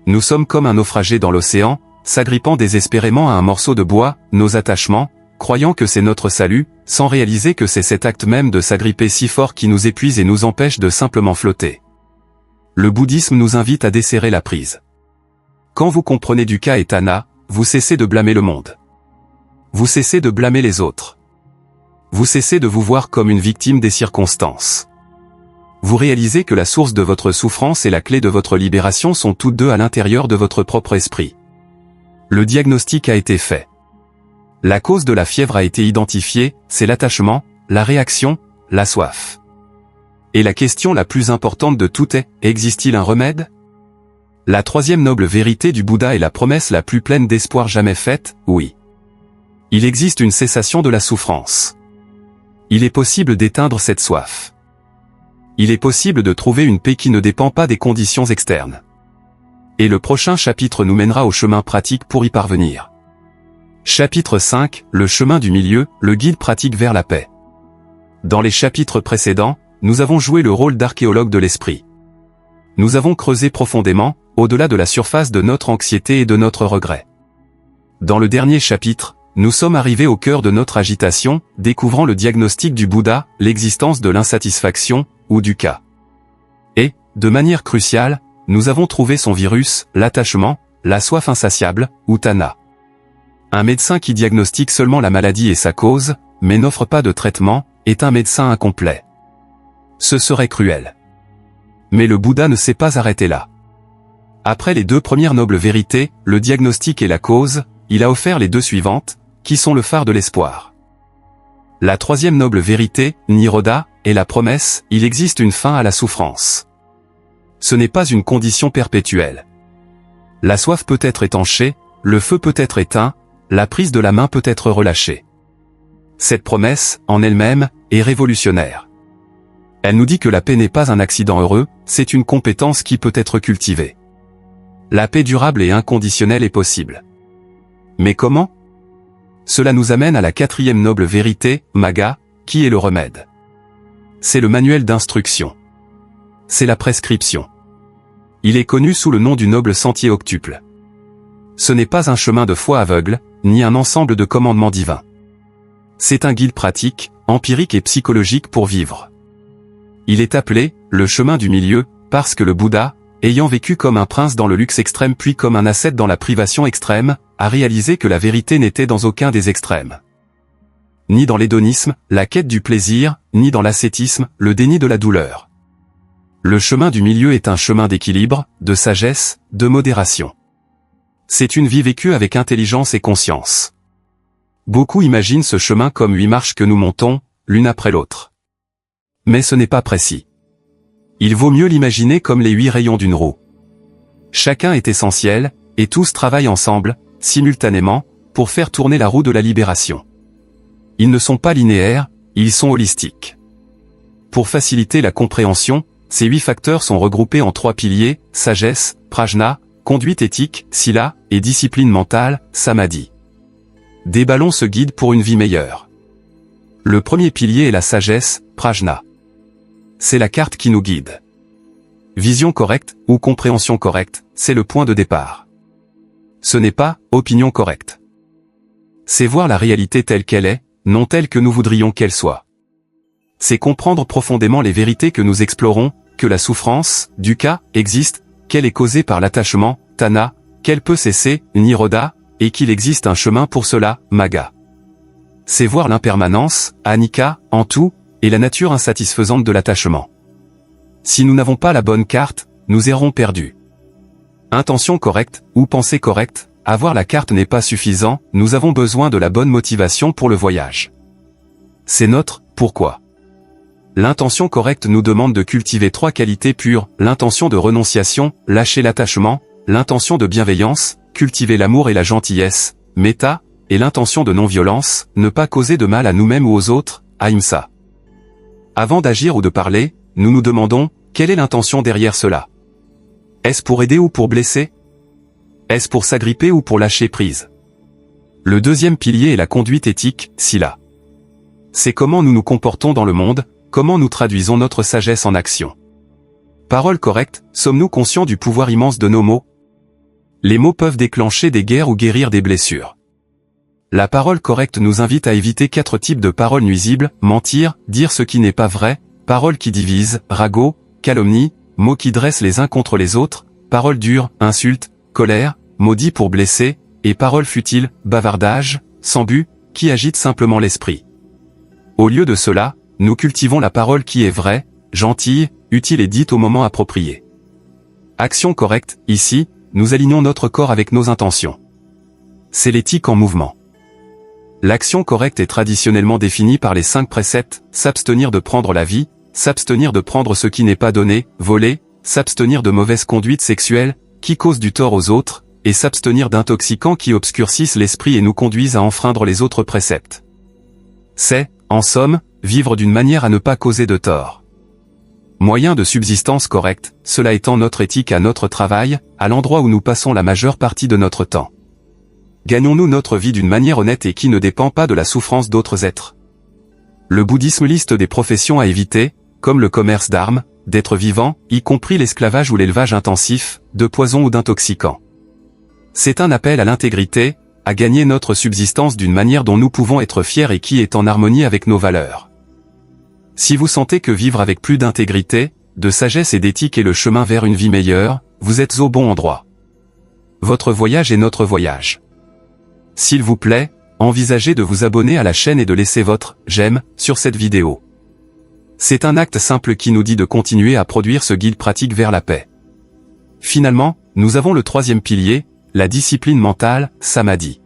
Speaker 1: Nous sommes comme un naufragé dans l'océan, s'agrippant désespérément à un morceau de bois, nos attachements, croyant que c'est notre salut, sans réaliser que c'est cet acte même de s'agripper si fort qui nous épuise et nous empêche de simplement flotter. Le bouddhisme nous invite à desserrer la prise. Quand vous comprenez dukkha et tanha, vous cessez de blâmer le monde. Vous cessez de blâmer les autres. Vous cessez de vous voir comme une victime des circonstances. Vous réalisez que la source de votre souffrance et la clé de votre libération sont toutes deux à l'intérieur de votre propre esprit. Le diagnostic a été fait. La cause de la fièvre a été identifiée, c'est l'attachement, la réaction, la soif. Et la question la plus importante de toutes est, existe-t-il un remède? La troisième noble vérité du Bouddha est la promesse la plus pleine d'espoir jamais faite, oui. Il existe une cessation de la souffrance. Il est possible d'éteindre cette soif. Il est possible de trouver une paix qui ne dépend pas des conditions externes. Et le prochain chapitre nous mènera au chemin pratique pour y parvenir. Chapitre 5, le chemin du milieu, le guide pratique vers la paix. Dans les chapitres précédents, nous avons joué le rôle d'archéologue de l'esprit. Nous avons creusé profondément, au-delà de la surface de notre anxiété et de notre regret. Dans le dernier chapitre, nous sommes arrivés au cœur de notre agitation, découvrant le diagnostic du Bouddha, l'existence de l'insatisfaction, ou du dukkha. Et, de manière cruciale, nous avons trouvé son virus, l'attachement, la soif insatiable, ou tanha. Un médecin qui diagnostique seulement la maladie et sa cause, mais n'offre pas de traitement, est un médecin incomplet. Ce serait cruel. Mais le Bouddha ne s'est pas arrêté là. Après les deux premières nobles vérités, le diagnostic et la cause, il a offert les deux suivantes, qui sont le phare de l'espoir. La troisième noble vérité, Nirodha, est la promesse, il existe une fin à la souffrance. Ce n'est pas une condition perpétuelle. La soif peut être étanchée, le feu peut être éteint, la prise de la main peut être relâchée. Cette promesse, en elle-même, est révolutionnaire. Elle nous dit que la paix n'est pas un accident heureux, c'est une compétence qui peut être cultivée. La paix durable et inconditionnelle est possible. Mais comment? Cela nous amène à la quatrième noble vérité, Magga, qui est le remède. C'est le manuel d'instruction. C'est la prescription. Il est connu sous le nom du noble sentier octuple. Ce n'est pas un chemin de foi aveugle, ni un ensemble de commandements divins. C'est un guide pratique, empirique et psychologique pour vivre. Il est appelé « le chemin du milieu » parce que le Bouddha, ayant vécu comme un prince dans le luxe extrême puis comme un ascète dans la privation extrême, a réalisé que la vérité n'était dans aucun des extrêmes. Ni dans l'hédonisme, la quête du plaisir, ni dans l'ascétisme, le déni de la douleur. Le chemin du milieu est un chemin d'équilibre, de sagesse, de modération. C'est une vie vécue avec intelligence et conscience. Beaucoup imaginent ce chemin comme 8 marches que nous montons, l'une après l'autre. Mais ce n'est pas précis. Il vaut mieux l'imaginer comme les 8 rayons d'une roue. Chacun est essentiel, et tous travaillent ensemble, simultanément, pour faire tourner la roue de la libération. Ils ne sont pas linéaires, ils sont holistiques. Pour faciliter la compréhension, ces 8 facteurs sont regroupés en 3 piliers, sagesse, prajna, conduite éthique, sila, et discipline mentale, samadhi. Déballons ce guide pour une vie meilleure. Le premier pilier est la sagesse, prajna. C'est la carte qui nous guide. Vision correcte, ou compréhension correcte, c'est le point de départ. Ce n'est pas opinion correcte. C'est voir la réalité telle qu'elle est, non telle que nous voudrions qu'elle soit. C'est comprendre profondément les vérités que nous explorons, que la souffrance, dukkha, existe, qu'elle est causée par l'attachement, tanha, qu'elle peut cesser, nirodha, et qu'il existe un chemin pour cela, magga. C'est voir l'impermanence, anicca, en tout, et la nature insatisfaisante de l'attachement. Si nous n'avons pas la bonne carte, nous errons perdus. Intention correcte, ou pensée correcte, avoir la carte n'est pas suffisant, nous avons besoin de la bonne motivation pour le voyage. C'est notre « pourquoi ». L'intention correcte nous demande de cultiver 3 qualités pures, l'intention de renonciation, lâcher l'attachement, l'intention de bienveillance, cultiver l'amour et la gentillesse, metta, et l'intention de non-violence, ne pas causer de mal à nous-mêmes ou aux autres, ahimsa. Avant d'agir ou de parler, nous nous demandons, quelle est l'intention derrière cela? Est-ce pour aider ou pour blesser? Est-ce pour s'agripper ou pour lâcher prise? Le deuxième pilier est la conduite éthique, sila. C'est comment nous nous comportons dans le monde, comment nous traduisons notre sagesse en action. Parole correcte, sommes-nous conscients du pouvoir immense de nos mots? Les mots peuvent déclencher des guerres ou guérir des blessures. La parole correcte nous invite à éviter 4 types de paroles nuisibles, mentir, dire ce qui n'est pas vrai, paroles qui divisent, ragot, calomnie, mots qui dressent les uns contre les autres, paroles dures, insultes, colère, maudits pour blesser, et paroles futiles, bavardage, sans but, qui agitent simplement l'esprit. Au lieu de cela, nous cultivons la parole qui est vraie, gentille, utile et dite au moment approprié. Action correcte, ici, nous alignons notre corps avec nos intentions. C'est l'éthique en mouvement. L'action correcte est traditionnellement définie par les 5 préceptes, s'abstenir de prendre la vie, s'abstenir de prendre ce qui n'est pas donné, voler, s'abstenir de mauvaise conduite sexuelle, qui cause du tort aux autres, et s'abstenir d'intoxicants qui obscurcissent l'esprit et nous conduisent à enfreindre les autres préceptes. C'est, en somme, vivre d'une manière à ne pas causer de tort. Moyen de subsistance correcte, cela étant notre éthique à notre travail, à l'endroit où nous passons la majeure partie de notre temps. Gagnons-nous notre vie d'une manière honnête et qui ne dépend pas de la souffrance d'autres êtres? Le bouddhisme liste des professions à éviter, comme le commerce d'armes, d'êtres vivants, y compris l'esclavage ou l'élevage intensif, de poisons ou d'intoxicants. C'est un appel à l'intégrité, à gagner notre subsistance d'une manière dont nous pouvons être fiers et qui est en harmonie avec nos valeurs. Si vous sentez que vivre avec plus d'intégrité, de sagesse et d'éthique est le chemin vers une vie meilleure, vous êtes au bon endroit. Votre voyage est notre voyage. S'il vous plaît, envisagez de vous abonner à la chaîne et de laisser votre « j'aime » sur cette vidéo. C'est un acte simple qui nous dit de continuer à produire ce guide pratique vers la paix. Finalement, nous avons le troisième pilier, la discipline mentale, samadhi.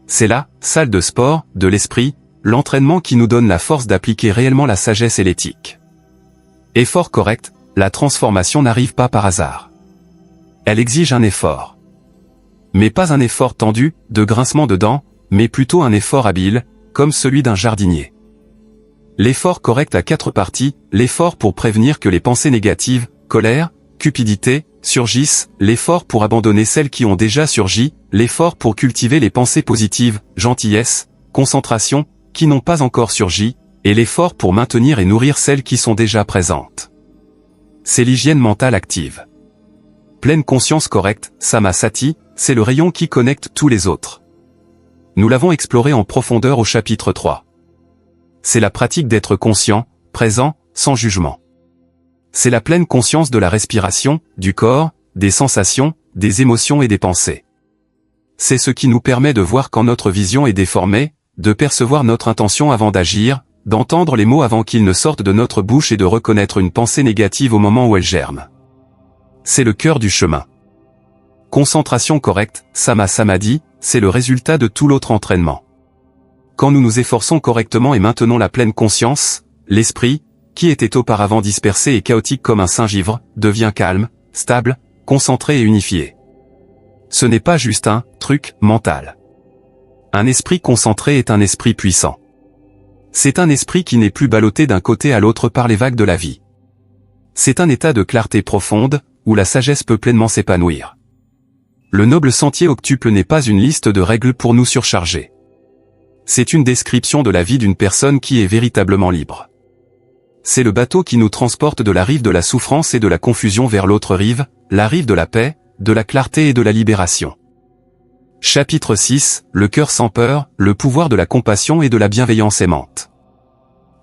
Speaker 1: C'est la salle de sport, de l'esprit, l'entraînement qui nous donne la force d'appliquer réellement la sagesse et l'éthique. Effort correct, la transformation n'arrive pas par hasard. Elle exige un effort. Mais pas un effort tendu, de grincement de dents, mais plutôt un effort habile, comme celui d'un jardinier. L'effort correct a 4 parties, l'effort pour prévenir que les pensées négatives, colère, cupidité, surgissent, l'effort pour abandonner celles qui ont déjà surgi, l'effort pour cultiver les pensées positives, gentillesse, concentration, qui n'ont pas encore surgi, et l'effort pour maintenir et nourrir celles qui sont déjà présentes. C'est l'hygiène mentale active. Pleine conscience correcte, Samasati, c'est le rayon qui connecte tous les autres. Nous l'avons exploré en profondeur au chapitre 3. C'est la pratique d'être conscient, présent, sans jugement. C'est la pleine conscience de la respiration, du corps, des sensations, des émotions et des pensées. C'est ce qui nous permet de voir quand notre vision est déformée, de percevoir notre intention avant d'agir, d'entendre les mots avant qu'ils ne sortent de notre bouche et de reconnaître une pensée négative au moment où elle germe. C'est le cœur du chemin. Concentration correcte, Samadhi, c'est le résultat de tout l'autre entraînement. Quand nous nous efforçons correctement et maintenons la pleine conscience, l'esprit, qui était auparavant dispersé et chaotique comme un singe-ivre, devient calme, stable, concentré et unifié. Ce n'est pas juste un truc mental. Un esprit concentré est un esprit puissant. C'est un esprit qui n'est plus ballotté d'un côté à l'autre par les vagues de la vie. C'est un état de clarté profonde, où la sagesse peut pleinement s'épanouir. Le noble sentier octuple n'est pas une liste de règles pour nous surcharger. C'est une description de la vie d'une personne qui est véritablement libre. C'est le bateau qui nous transporte de la rive de la souffrance et de la confusion vers l'autre rive, la rive de la paix, de la clarté et de la libération. Chapitre 6, le cœur sans peur, le pouvoir de la compassion et de la bienveillance aimante.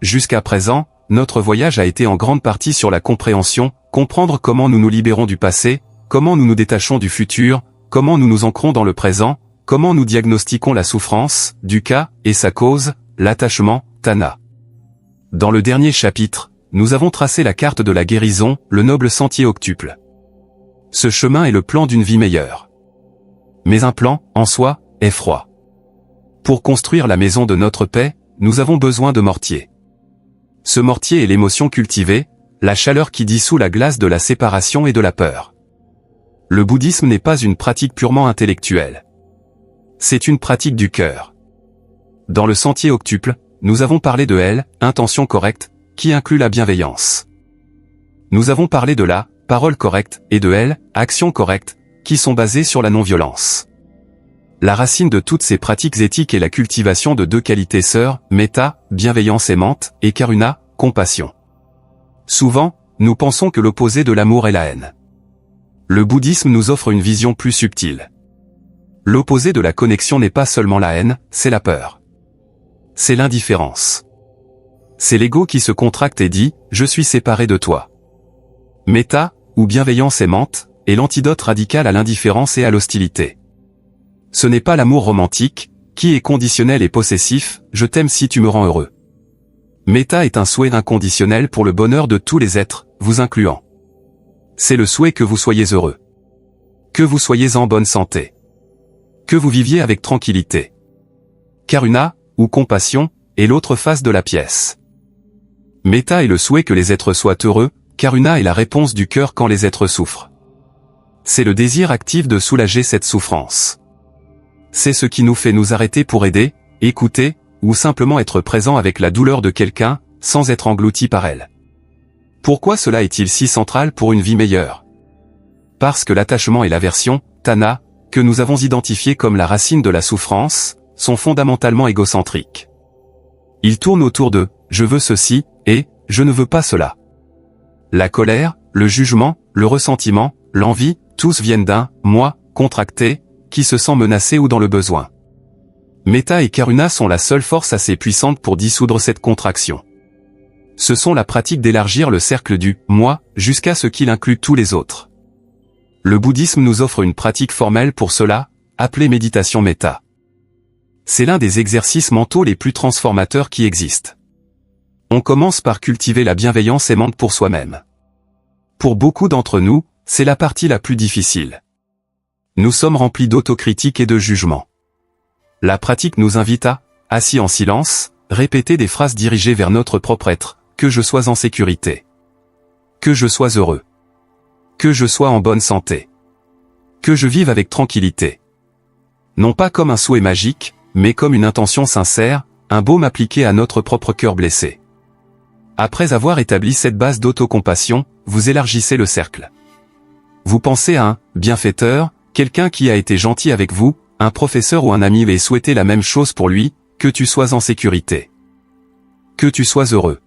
Speaker 1: Jusqu'à présent, notre voyage a été en grande partie sur la compréhension, comprendre comment nous nous libérons du passé, comment nous nous détachons du futur, comment nous nous ancrons dans le présent, comment nous diagnostiquons la souffrance, dukkha, et sa cause, l'attachement, tanha. Dans le dernier chapitre, nous avons tracé la carte de la guérison, le noble sentier octuple. Ce chemin est le plan d'une vie meilleure. Mais un plan, en soi, est froid. Pour construire la maison de notre paix, nous avons besoin de mortier. Ce mortier est l'émotion cultivée, la chaleur qui dissout la glace de la séparation et de la peur. Le bouddhisme n'est pas une pratique purement intellectuelle. C'est une pratique du cœur. Dans le sentier octuple, nous avons parlé de L, intention correcte, qui inclut la bienveillance. Nous avons parlé de la parole correcte et de L, action correcte, qui sont basées sur la non-violence. La racine de toutes ces pratiques éthiques est la cultivation de 2 qualités sœurs, metta, bienveillance aimante, et karuna, compassion. Souvent, nous pensons que l'opposé de l'amour est la haine. Le bouddhisme nous offre une vision plus subtile. L'opposé de la connexion n'est pas seulement la haine, c'est la peur. C'est l'indifférence. C'est l'ego qui se contracte et dit « je suis séparé de toi ». Metta, ou bienveillance aimante, est l'antidote radical à l'indifférence et à l'hostilité. Ce n'est pas l'amour romantique, qui est conditionnel et possessif, je t'aime si tu me rends heureux. Metta est un souhait inconditionnel pour le bonheur de tous les êtres, vous incluant. C'est le souhait que vous soyez heureux. Que vous soyez en bonne santé. Que vous viviez avec tranquillité. Karuna, ou compassion, est l'autre face de la pièce. Metta est le souhait que les êtres soient heureux, Karuna est la réponse du cœur quand les êtres souffrent. C'est le désir actif de soulager cette souffrance. C'est ce qui nous fait nous arrêter pour aider, écouter, ou simplement être présent avec la douleur de quelqu'un, sans être englouti par elle. Pourquoi cela est-il si central pour une vie meilleure? Parce que l'attachement et l'aversion, tanha, que nous avons identifiés comme la racine de la souffrance, sont fondamentalement égocentriques. Ils tournent autour de « je veux ceci » et « je ne veux pas cela ». La colère, le jugement, le ressentiment, l'envie, tous viennent d'un « moi » contracté, qui se sent menacé ou dans le besoin. Metta et Karuna sont la seule force assez puissante pour dissoudre cette contraction. Ce sont la pratique d'élargir le cercle du « moi » jusqu'à ce qu'il inclue tous les autres. Le bouddhisme nous offre une pratique formelle pour cela, appelée méditation Metta. C'est l'un des exercices mentaux les plus transformateurs qui existent. On commence par cultiver la bienveillance aimante pour soi-même. Pour beaucoup d'entre nous, c'est la partie la plus difficile. Nous sommes remplis d'autocritique et de jugement. La pratique nous invite à, assis en silence, répéter des phrases dirigées vers notre propre être, que je sois en sécurité. Que je sois heureux. Que je sois en bonne santé. Que je vive avec tranquillité. Non pas comme un souhait magique, mais comme une intention sincère, un baume appliqué à notre propre cœur blessé. Après avoir établi cette base d'autocompassion, vous élargissez le cercle. Vous pensez à un bienfaiteur, quelqu'un qui a été gentil avec vous, un professeur ou un ami et souhaitez la même chose pour lui, que tu sois en sécurité. Que tu sois heureux.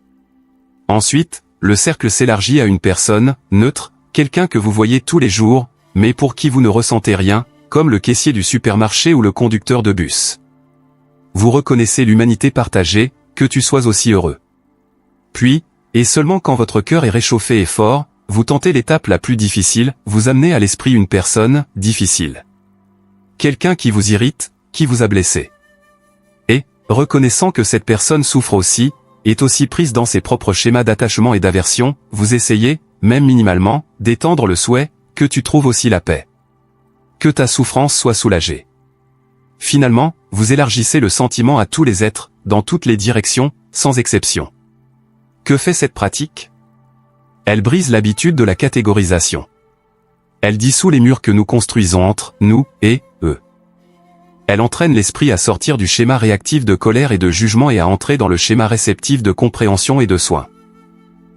Speaker 1: Ensuite, le cercle s'élargit à une personne, neutre, quelqu'un que vous voyez tous les jours, mais pour qui vous ne ressentez rien, comme le caissier du supermarché ou le conducteur de bus. Vous reconnaissez l'humanité partagée, que tu sois aussi heureux. Puis, et seulement quand votre cœur est réchauffé et fort, vous tentez l'étape la plus difficile, vous amenez à l'esprit une personne difficile. Quelqu'un qui vous irrite, qui vous a blessé. Et, reconnaissant que cette personne souffre aussi, est aussi prise dans ses propres schémas d'attachement et d'aversion, vous essayez, même minimalement, d'étendre le souhait, que tu trouves aussi la paix. Que ta souffrance soit soulagée. Finalement, vous élargissez le sentiment à tous les êtres, dans toutes les directions, sans exception. Que fait cette pratique? Elle brise l'habitude de la catégorisation. Elle dissout les murs que nous construisons entre nous et eux. Elle entraîne l'esprit à sortir du schéma réactif de colère et de jugement et à entrer dans le schéma réceptif de compréhension et de soin.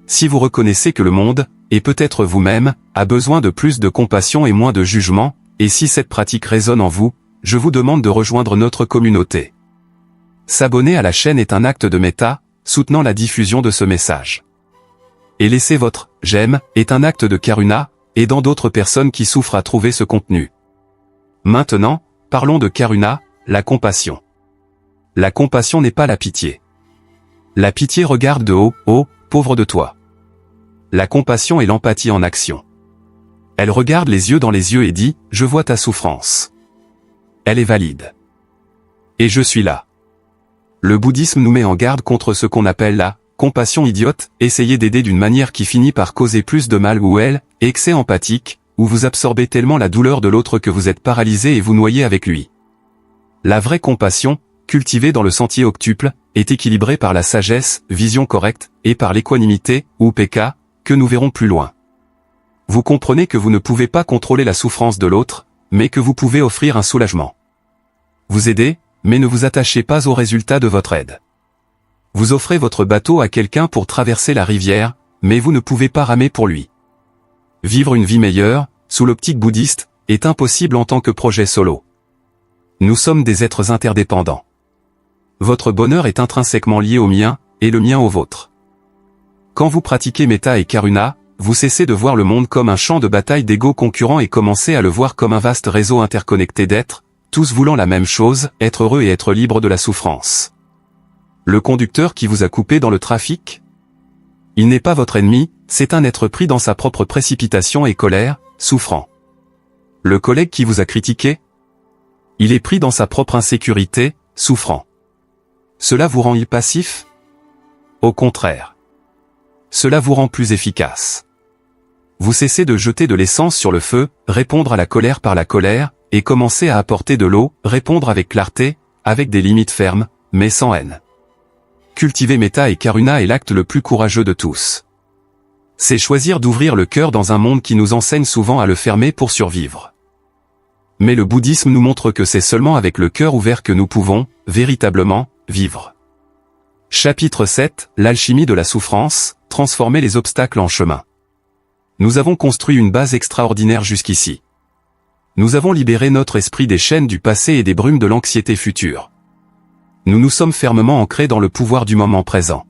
Speaker 1: Si vous reconnaissez que le monde, et peut-être vous-même, a besoin de plus de compassion et moins de jugement, et si cette pratique résonne en vous, je vous demande de rejoindre notre communauté. S'abonner à la chaîne est un acte de Metta, soutenant la diffusion de ce message. Et laisser votre « j'aime » est un acte de Karuna, aidant d'autres personnes qui souffrent à trouver ce contenu. Maintenant, parlons de Karuna, la compassion. La compassion n'est pas la pitié. La pitié regarde de haut, ô, pauvre de toi. La compassion est l'empathie en action. Elle regarde les yeux dans les yeux et dit, je vois ta souffrance. Elle est valide. Et je suis là. Le bouddhisme nous met en garde contre ce qu'on appelle la compassion idiote, essayer d'aider d'une manière qui finit par causer plus de mal ou excès empathique, où vous absorbez tellement la douleur de l'autre que vous êtes paralysé et vous noyez avec lui. La vraie compassion, cultivée dans le sentier octuple, est équilibrée par la sagesse, vision correcte, et par l'équanimité, ou PK, que nous verrons plus loin. Vous comprenez que vous ne pouvez pas contrôler la souffrance de l'autre, mais que vous pouvez offrir un soulagement. Vous aidez, mais ne vous attachez pas au résultat de votre aide. Vous offrez votre bateau à quelqu'un pour traverser la rivière, mais vous ne pouvez pas ramer pour lui. Vivre une vie meilleure, sous l'optique bouddhiste, est impossible en tant que projet solo. Nous sommes des êtres interdépendants. Votre bonheur est intrinsèquement lié au mien, et le mien au vôtre. Quand vous pratiquez Metta et Karuna, vous cessez de voir le monde comme un champ de bataille d'égos concurrents et commencez à le voir comme un vaste réseau interconnecté d'êtres, tous voulant la même chose, être heureux et être libre de la souffrance. Le conducteur qui vous a coupé dans le trafic? Il n'est pas votre ennemi, c'est un être pris dans sa propre précipitation et colère, souffrant. Le collègue qui vous a critiqué? Il est pris dans sa propre insécurité, souffrant. Cela vous rend passif? Au contraire. Cela vous rend plus efficace. Vous cessez de jeter de l'essence sur le feu, répondre à la colère par la colère, et commencer à apporter de l'eau, répondre avec clarté, avec des limites fermes, mais sans haine. Cultiver Metta et Karuna est l'acte le plus courageux de tous. C'est choisir d'ouvrir le cœur dans un monde qui nous enseigne souvent à le fermer pour survivre. Mais le bouddhisme nous montre que c'est seulement avec le cœur ouvert que nous pouvons, véritablement, vivre. Chapitre 7, l'alchimie de la souffrance, transformer les obstacles en chemin. Nous avons construit une base extraordinaire jusqu'ici. Nous avons libéré notre esprit des chaînes du passé et des brumes de l'anxiété future. Nous nous sommes fermement ancrés dans le pouvoir du moment présent.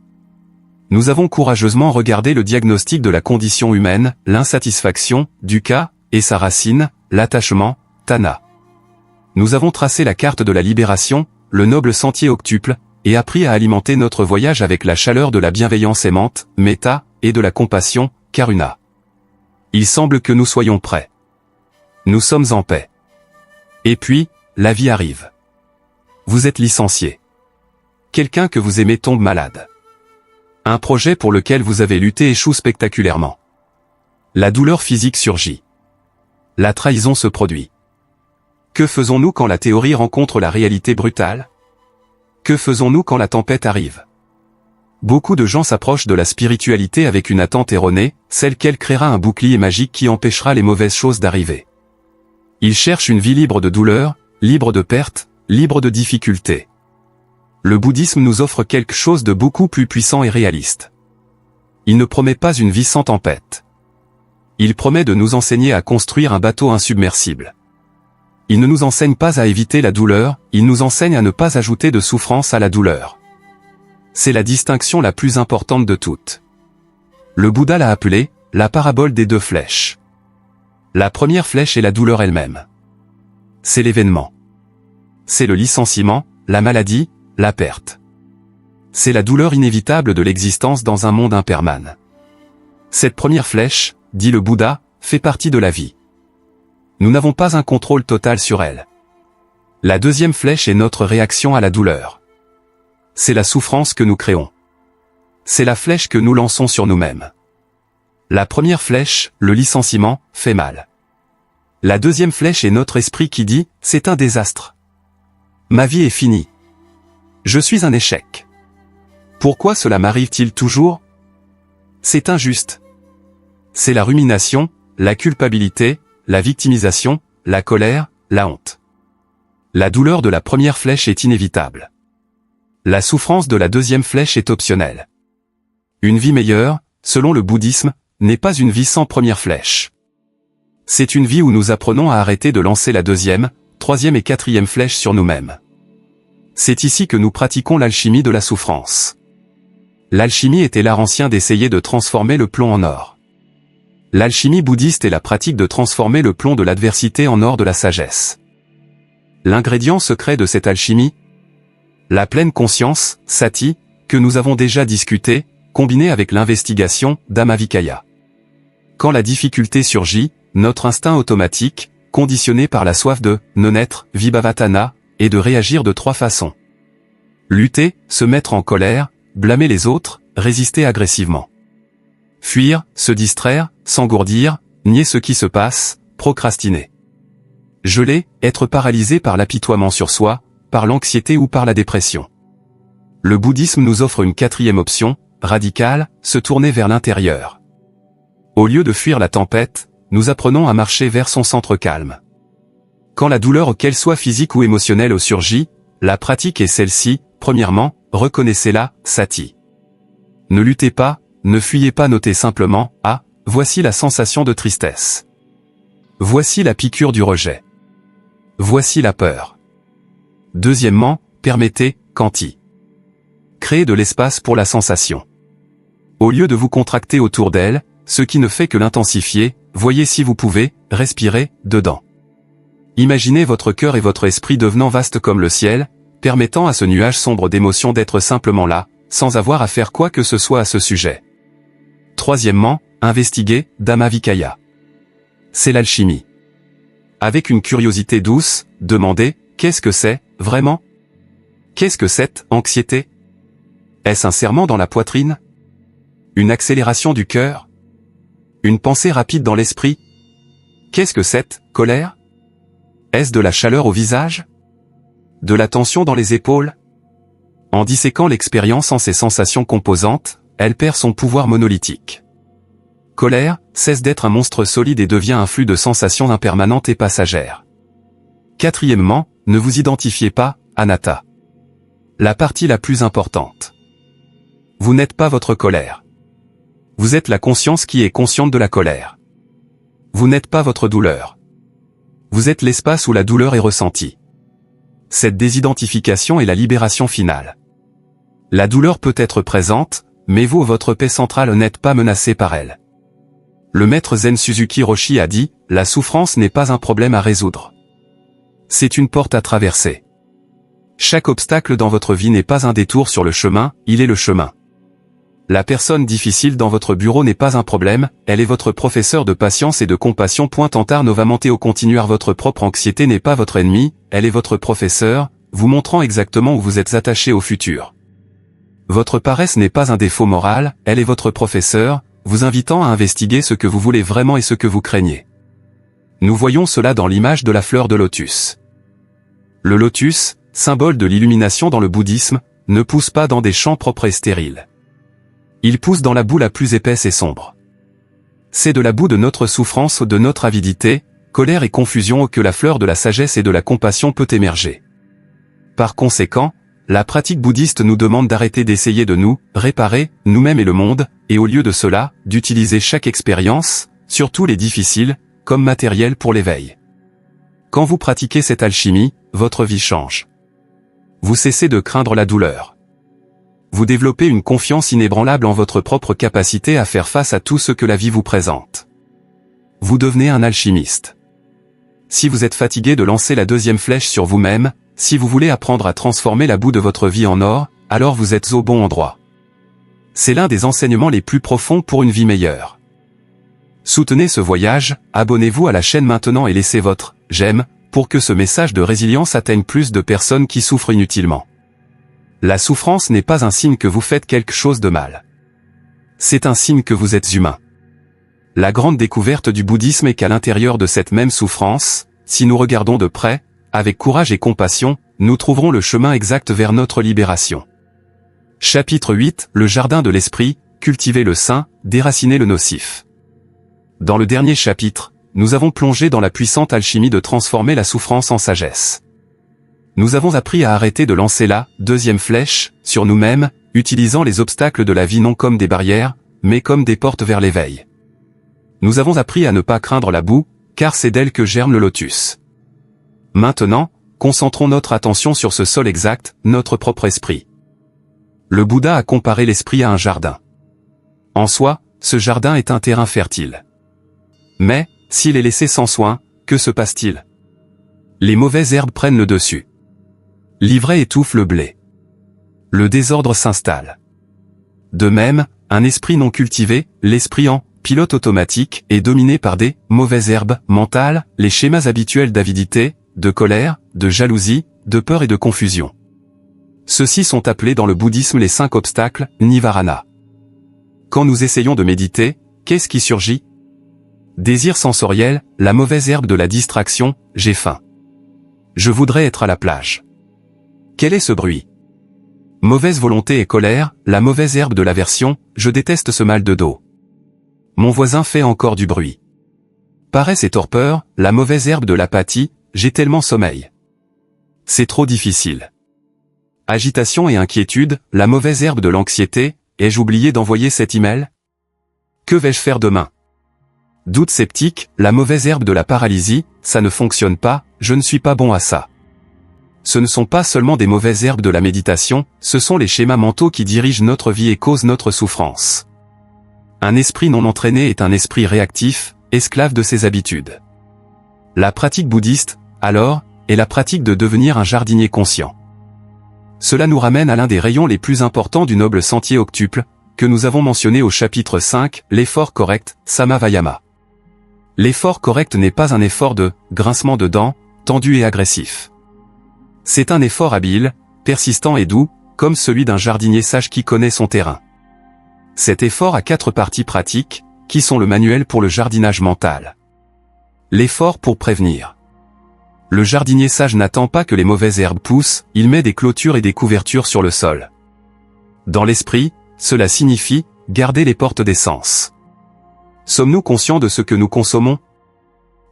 Speaker 1: Nous avons courageusement regardé le diagnostic de la condition humaine, l'insatisfaction, dukkha, et sa racine, l'attachement, tanha. Nous avons tracé la carte de la libération, le noble sentier octuple, et appris à alimenter notre voyage avec la chaleur de la bienveillance aimante, Méta, et de la compassion, Karuna. Il semble que nous soyons prêts. Nous sommes en paix. Et puis, la vie arrive. Vous êtes licencié. Quelqu'un que vous aimez tombe malade. Un projet pour lequel vous avez lutté échoue spectaculairement. La douleur physique surgit. La trahison se produit. Que faisons-nous quand la théorie rencontre la réalité brutale? Que faisons-nous quand la tempête arrive? Beaucoup de gens s'approchent de la spiritualité avec une attente erronée, celle qu'elle créera un bouclier magique qui empêchera les mauvaises choses d'arriver. Ils cherchent une vie libre de douleur, libre de pertes, libre de difficultés. Le bouddhisme nous offre quelque chose de beaucoup plus puissant et réaliste. Il ne promet pas une vie sans tempête. Il promet de nous enseigner à construire un bateau insubmersible. Il ne nous enseigne pas à éviter la douleur, il nous enseigne à ne pas ajouter de souffrance à la douleur. C'est la distinction la plus importante de toutes. Le Bouddha l'a appelée la parabole des deux flèches. La première flèche est la douleur elle-même. C'est l'événement. C'est le licenciement, la maladie, la perte. C'est la douleur inévitable de l'existence dans un monde impermanent. Cette première flèche, dit le Bouddha, fait partie de la vie. Nous n'avons pas un contrôle total sur elle. La deuxième flèche est notre réaction à la douleur. C'est la souffrance que nous créons. C'est la flèche que nous lançons sur nous-mêmes. La première flèche, le licenciement, fait mal. La deuxième flèche est notre esprit qui dit « c'est un désastre. Ma vie est finie. Je suis un échec. Pourquoi cela m'arrive-t-il toujours? C'est injuste. » C'est la rumination, la culpabilité, la victimisation, la colère, la honte. La douleur de la première flèche est inévitable. La souffrance de la deuxième flèche est optionnelle. Une vie meilleure, selon le bouddhisme, n'est pas une vie sans première flèche. C'est une vie où nous apprenons à arrêter de lancer la deuxième, troisième et quatrième flèche sur nous-mêmes. C'est ici que nous pratiquons l'alchimie de la souffrance. L'alchimie était l'art ancien d'essayer de transformer le plomb en or. L'alchimie bouddhiste est la pratique de transformer le plomb de l'adversité en or de la sagesse. L'ingrédient secret de cette alchimie? La pleine conscience, sati, que nous avons déjà discuté, combinée avec l'investigation, Dhammavikaya. Quand la difficulté surgit, notre instinct automatique, conditionné par la soif de non-être, vibhavatana, est de réagir de trois façons. Lutter, se mettre en colère, blâmer les autres, résister agressivement. Fuir, se distraire, s'engourdir, nier ce qui se passe, procrastiner. Geler, être paralysé par l'apitoiement sur soi, par l'anxiété ou par la dépression. Le bouddhisme nous offre une quatrième option, radicale, se tourner vers l'intérieur. Au lieu de fuir la tempête, nous apprenons à marcher vers son centre calme. Quand la douleur, qu'elle soit physique ou émotionnelle, surgit, la pratique est celle-ci. Premièrement, reconnaissez-la, sati. Ne luttez pas, ne fuyez pas, notez simplement, ah, voici la sensation de tristesse. Voici la piqûre du rejet. Voici la peur. Deuxièmement, permettez, kanti. Créez de l'espace pour la sensation. Au lieu de vous contracter autour d'elle, ce qui ne fait que l'intensifier, voyez si vous pouvez, respirer, dedans. Imaginez votre cœur et votre esprit devenant vastes comme le ciel, permettant à ce nuage sombre d'émotions d'être simplement là, sans avoir à faire quoi que ce soit à ce sujet. Troisièmement, investiguez, Dhammavikaya. C'est l'alchimie. Avec une curiosité douce, demandez, qu'est-ce que c'est, vraiment? Qu'est-ce que cette anxiété? Est-ce un serrement dans la poitrine? Une accélération du cœur? Une pensée rapide dans l'esprit? Qu'est-ce que cette colère? Est-ce de la chaleur au visage? De la tension dans les épaules? En disséquant l'expérience en ses sensations composantes, elle perd son pouvoir monolithique. Colère cesse d'être un monstre solide et devient un flux de sensations impermanentes et passagères. Quatrièmement, ne vous identifiez pas, anatta. La partie la plus importante. Vous n'êtes pas votre colère. Vous êtes la conscience qui est consciente de la colère. Vous n'êtes pas votre douleur. Vous êtes l'espace où la douleur est ressentie. Cette désidentification est la libération finale. La douleur peut être présente, mais vous, votre paix centrale, n'êtes pas menacé par elle. Le maître Zen Suzuki Roshi a dit, la souffrance n'est pas un problème à résoudre. C'est une porte à traverser. Chaque obstacle dans votre vie n'est pas un détour sur le chemin, il est le chemin. La personne difficile dans votre bureau n'est pas un problème, elle est votre professeur de patience et de compassion. Tentar novamente au continuer. Votre propre anxiété n'est pas votre ennemi, elle est votre professeur, vous montrant exactement où vous êtes attaché au futur. Votre paresse n'est pas un défaut moral, elle est votre professeur, vous invitant à investiguer ce que vous voulez vraiment et ce que vous craignez. Nous voyons cela dans l'image de la fleur de lotus. Le lotus, symbole de l'illumination dans le bouddhisme, ne pousse pas dans des champs propres et stériles. Il pousse dans la boue la plus épaisse et sombre. C'est de la boue de notre souffrance, de notre avidité, colère et confusion que la fleur de la sagesse et de la compassion peut émerger. Par conséquent, la pratique bouddhiste nous demande d'arrêter d'essayer de nous réparer, nous-mêmes et le monde, et au lieu de cela, d'utiliser chaque expérience, surtout les difficiles, comme matériel pour l'éveil. Quand vous pratiquez cette alchimie, votre vie change. Vous cessez de craindre la douleur. Vous développez une confiance inébranlable en votre propre capacité à faire face à tout ce que la vie vous présente. Vous devenez un alchimiste. Si vous êtes fatigué de lancer la deuxième flèche sur vous-même, si vous voulez apprendre à transformer la boue de votre vie en or, alors vous êtes au bon endroit. C'est l'un des enseignements les plus profonds pour une vie meilleure. Soutenez ce voyage, abonnez-vous à la chaîne maintenant et laissez votre « j'aime » pour que ce message de résilience atteigne plus de personnes qui souffrent inutilement. La souffrance n'est pas un signe que vous faites quelque chose de mal. C'est un signe que vous êtes humain. La grande découverte du bouddhisme est qu'à l'intérieur de cette même souffrance, si nous regardons de près, avec courage et compassion, nous trouverons le chemin exact vers notre libération. Chapitre 8, le jardin de l'esprit, cultiver le sain, déraciner le nocif. Dans le dernier chapitre, nous avons plongé dans la puissante alchimie de transformer la souffrance en sagesse. Nous avons appris à arrêter de lancer la deuxième flèche sur nous-mêmes, utilisant les obstacles de la vie non comme des barrières, mais comme des portes vers l'éveil. Nous avons appris à ne pas craindre la boue, car c'est d'elle que germe le lotus. Maintenant, concentrons notre attention sur ce sol exact, notre propre esprit. Le Bouddha a comparé l'esprit à un jardin. En soi, ce jardin est un terrain fertile. Mais, s'il est laissé sans soin, que se passe-t-il? Les mauvaises herbes prennent le dessus. L'ivraie étouffe le blé. Le désordre s'installe. De même, un esprit non cultivé, l'esprit en pilote automatique, est dominé par des mauvaises herbes mentales, les schémas habituels d'avidité, de colère, de jalousie, de peur et de confusion. Ceux-ci sont appelés dans le bouddhisme les 5 obstacles, nivarana. Quand nous essayons de méditer, qu'est-ce qui surgit? Désir sensoriel, la mauvaise herbe de la distraction, j'ai faim. Je voudrais être à la plage. Quel est ce bruit? Mauvaise volonté et colère, la mauvaise herbe de l'aversion, je déteste ce mal de dos. Mon voisin fait encore du bruit. Paresse et torpeur, la mauvaise herbe de l'apathie, j'ai tellement sommeil. C'est trop difficile. Agitation et inquiétude, la mauvaise herbe de l'anxiété, ai-je oublié d'envoyer cet email? Que vais-je faire demain? Doute sceptique, la mauvaise herbe de la paralysie, ça ne fonctionne pas, je ne suis pas bon à ça. Ce ne sont pas seulement des mauvaises herbes de la méditation, ce sont les schémas mentaux qui dirigent notre vie et causent notre souffrance. Un esprit non entraîné est un esprit réactif, esclave de ses habitudes. La pratique bouddhiste, alors, est la pratique de devenir un jardinier conscient. Cela nous ramène à l'un des rayons les plus importants du noble sentier octuple, que nous avons mentionné au chapitre 5, l'effort correct, Samavayama. L'effort correct n'est pas un effort de grincement de dents, tendu et agressif. C'est un effort habile, persistant et doux, comme celui d'un jardinier sage qui connaît son terrain. Cet effort a 4 parties pratiques, qui sont le manuel pour le jardinage mental. L'effort pour prévenir. Le jardinier sage n'attend pas que les mauvaises herbes poussent, il met des clôtures et des couvertures sur le sol. Dans l'esprit, cela signifie garder les portes des sens. Sommes-nous conscients de ce que nous consommons?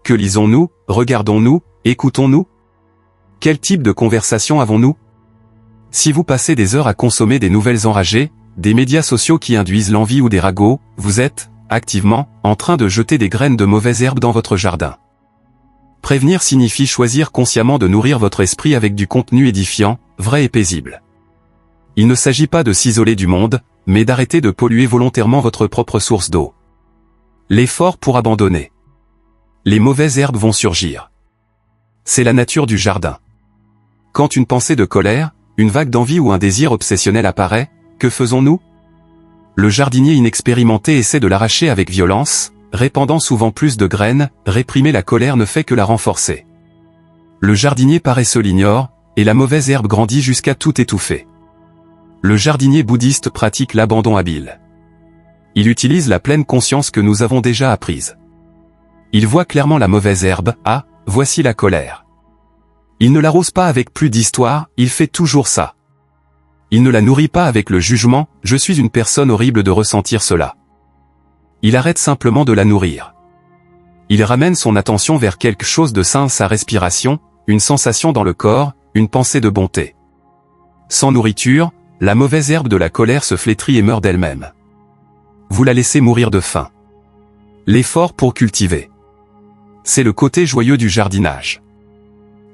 Speaker 1: Que lisons-nous, regardons-nous, écoutons-nous? Quel type de conversation avons-nous? Si vous passez des heures à consommer des nouvelles enragées, des médias sociaux qui induisent l'envie ou des ragots, vous êtes, activement, en train de jeter des graines de mauvaises herbes dans votre jardin. Prévenir signifie choisir consciemment de nourrir votre esprit avec du contenu édifiant, vrai et paisible. Il ne s'agit pas de s'isoler du monde, mais d'arrêter de polluer volontairement votre propre source d'eau. L'effort pour abandonner. Les mauvaises herbes vont surgir. C'est la nature du jardin. Quand une pensée de colère, une vague d'envie ou un désir obsessionnel apparaît, que faisons-nous? Le jardinier inexpérimenté essaie de l'arracher avec violence, répandant souvent plus de graines, réprimer la colère ne fait que la renforcer. Le jardinier paresseux l'ignore, et la mauvaise herbe grandit jusqu'à tout étouffer. Le jardinier bouddhiste pratique l'abandon habile. Il utilise la pleine conscience que nous avons déjà apprise. Il voit clairement la mauvaise herbe, ah, voici la colère. Il ne l'arrose pas avec plus d'histoire, il fait toujours ça. Il ne la nourrit pas avec le jugement, je suis une personne horrible de ressentir cela. Il arrête simplement de la nourrir. Il ramène son attention vers quelque chose de sain, sa respiration, une sensation dans le corps, une pensée de bonté. Sans nourriture, la mauvaise herbe de la colère se flétrit et meurt d'elle-même. Vous la laissez mourir de faim. L'effort pour cultiver. C'est le côté joyeux du jardinage.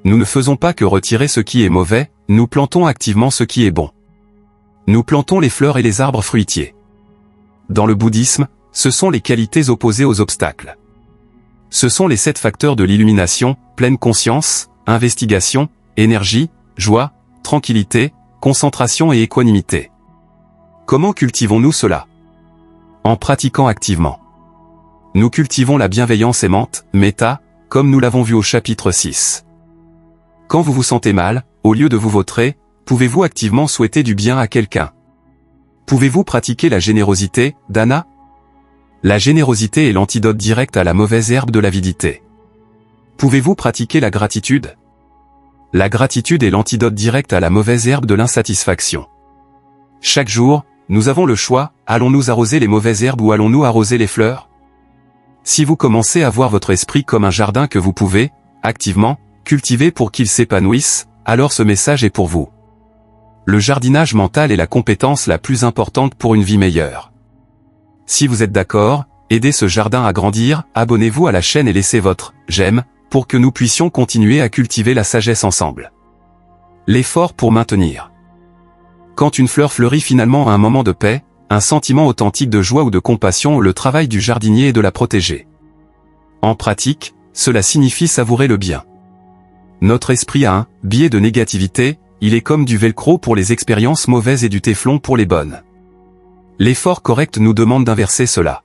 Speaker 1: Nous ne faisons pas que retirer ce qui est mauvais, nous plantons activement ce qui est bon. Nous plantons les fleurs et les arbres fruitiers. Dans le bouddhisme, ce sont les qualités opposées aux obstacles. Ce sont les 7 facteurs de l'illumination, pleine conscience, investigation, énergie, joie, tranquillité, concentration et équanimité. Comment cultivons-nous cela? En pratiquant activement. Nous cultivons la bienveillance aimante, méta, comme nous l'avons vu au chapitre 6. Quand vous vous sentez mal, au lieu de vous vautrer, pouvez-vous activement souhaiter du bien à quelqu'un? Pouvez-vous pratiquer la générosité, dana? La générosité est l'antidote direct à la mauvaise herbe de l'avidité. Pouvez-vous pratiquer la gratitude? La gratitude est l'antidote direct à la mauvaise herbe de l'insatisfaction. Chaque jour, nous avons le choix, allons-nous arroser les mauvaises herbes ou allons-nous arroser les fleurs? Si vous commencez à voir votre esprit comme un jardin que vous pouvez, activement, cultiver pour qu'il s'épanouisse, alors ce message est pour vous. Le jardinage mental est la compétence la plus importante pour une vie meilleure. Si vous êtes d'accord, aidez ce jardin à grandir, abonnez-vous à la chaîne et laissez votre « j'aime » pour que nous puissions continuer à cultiver la sagesse ensemble. L'effort pour maintenir. Quand une fleur fleurit finalement à un moment de paix, un sentiment authentique de joie ou de compassion, le travail du jardinier est de la protéger. En pratique, cela signifie savourer le bien. Notre esprit a un biais de négativité, il est comme du velcro pour les expériences mauvaises et du téflon pour les bonnes. L'effort correct nous demande d'inverser cela.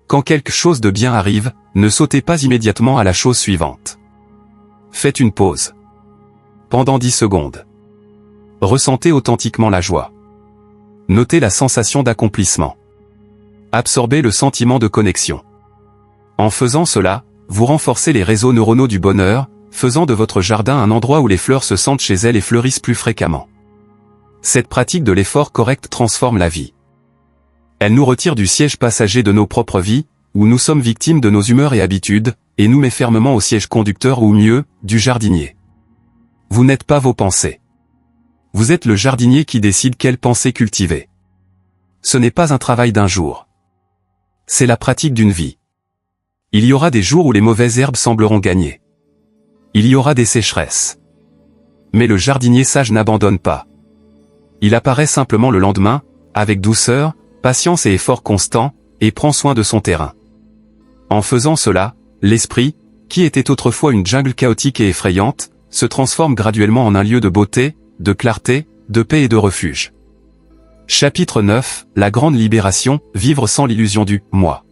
Speaker 1: Quand quelque chose de bien arrive, ne sautez pas immédiatement à la chose suivante. Faites une pause. Pendant 10 secondes. Ressentez authentiquement la joie. Notez la sensation d'accomplissement. Absorbez le sentiment de connexion. En faisant cela, vous renforcez les réseaux neuronaux du bonheur, faisant de votre jardin un endroit où les fleurs se sentent chez elles et fleurissent plus fréquemment. Cette pratique de l'effort correct transforme la vie. Elle nous retire du siège passager de nos propres vies, où nous sommes victimes de nos humeurs et habitudes, et nous met fermement au siège conducteur ou mieux, du jardinier. Vous n'êtes pas vos pensées. Vous êtes le jardinier qui décide quelles pensées cultiver. Ce n'est pas un travail d'un jour. C'est la pratique d'une vie. Il y aura des jours où les mauvaises herbes sembleront gagner. Il y aura des sécheresses. Mais le jardinier sage n'abandonne pas. Il apparaît simplement le lendemain, avec douceur, patience et effort constant, et prend soin de son terrain. En faisant cela, l'esprit, qui était autrefois une jungle chaotique et effrayante, se transforme graduellement en un lieu de beauté, de clarté, de paix et de refuge. Chapitre 9, la grande libération, vivre sans l'illusion du « moi ».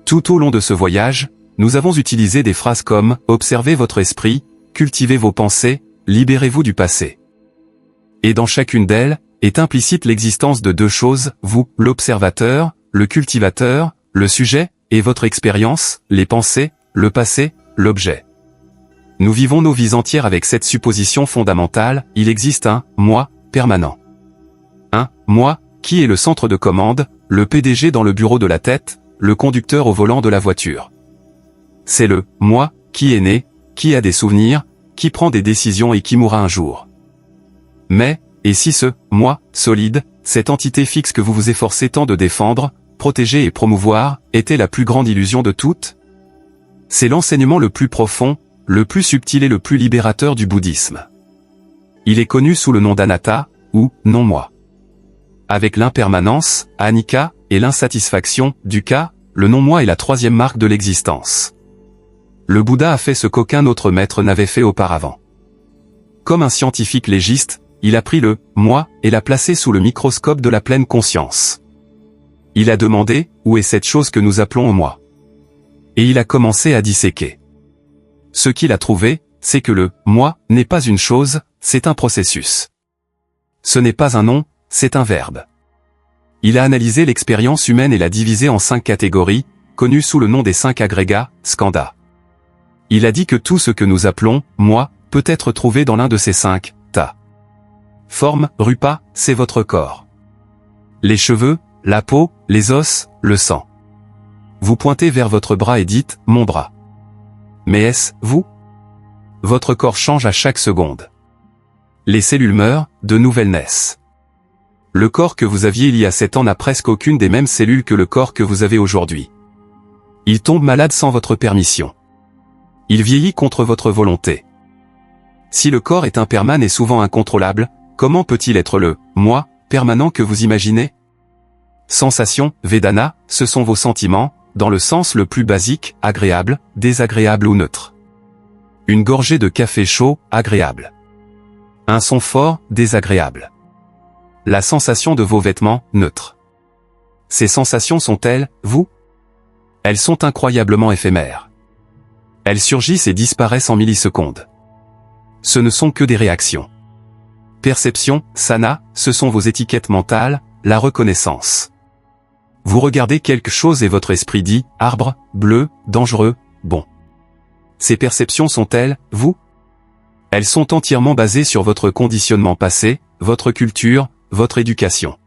Speaker 1: Tout au long de ce voyage, nous avons utilisé des phrases comme « observez votre esprit »,« cultivez vos pensées »,« libérez-vous du passé ». Et dans chacune d'elles, est implicite l'existence de 2 choses, vous, l'observateur, le cultivateur, le sujet, et votre expérience, les pensées, le passé, l'objet. Nous vivons nos vies entières avec cette supposition fondamentale, il existe un « moi » permanent. Un « moi » qui est le centre de commande, le PDG dans le bureau de la tête, le conducteur au volant de la voiture. C'est le « moi » qui est né, qui a des souvenirs, qui prend des décisions et qui mourra un jour. Mais, et si ce « moi » solide, cette entité fixe que vous vous efforcez tant de défendre, protéger et promouvoir, était la plus grande illusion de toutes? C'est l'enseignement le plus profond, le plus subtil et le plus libérateur du bouddhisme. Il est connu sous le nom d'anatta, ou non-moi. Avec l'impermanence, anicca, et l'insatisfaction, dukkha, le non-moi est la 3e marque de l'existence. Le Bouddha a fait ce qu'aucun autre maître n'avait fait auparavant. Comme un scientifique légiste, il a pris le « moi » et l'a placé sous le microscope de la pleine conscience. Il a demandé « où est cette chose que nous appelons au moi ?» Et il a commencé à disséquer. Ce qu'il a trouvé, c'est que le « moi » n'est pas une chose, c'est un processus. Ce n'est pas un nom, c'est un verbe. Il a analysé l'expérience humaine et l'a divisée en 5 catégories, connues sous le nom des 5 agrégats, skandhas. Il a dit que tout ce que nous appelons « moi » peut être trouvé dans l'un de ces 5 tas. Forme, rupa, c'est votre corps. Les cheveux, la peau, les os, le sang. Vous pointez vers votre bras et dites « mon bras ». Mais est-ce vous? Votre corps change à chaque seconde. Les cellules meurent, de nouvelles naissent. Le corps que vous aviez il y a 7 ans n'a presque aucune des mêmes cellules que le corps que vous avez aujourd'hui. Il tombe malade sans votre permission. Il vieillit contre votre volonté. Si le corps est impermanent et souvent incontrôlable, comment peut-il être le « moi » permanent que vous imaginez? Sensations, Vedana, ce sont vos sentiments, dans le sens le plus basique, agréable, désagréable ou neutre. Une gorgée de café chaud, agréable. Un son fort, désagréable. La sensation de vos vêtements, neutre. Ces sensations sont-elles, vous? Elles sont incroyablement éphémères. Elles surgissent et disparaissent en millisecondes. Ce ne sont que des réactions. Perception, sana, ce sont vos étiquettes mentales, la reconnaissance. Vous regardez quelque chose et votre esprit dit « arbre, bleu, dangereux, bon ». Ces perceptions sont-elles, vous? Elles sont entièrement basées sur votre conditionnement passé, votre culture, votre éducation.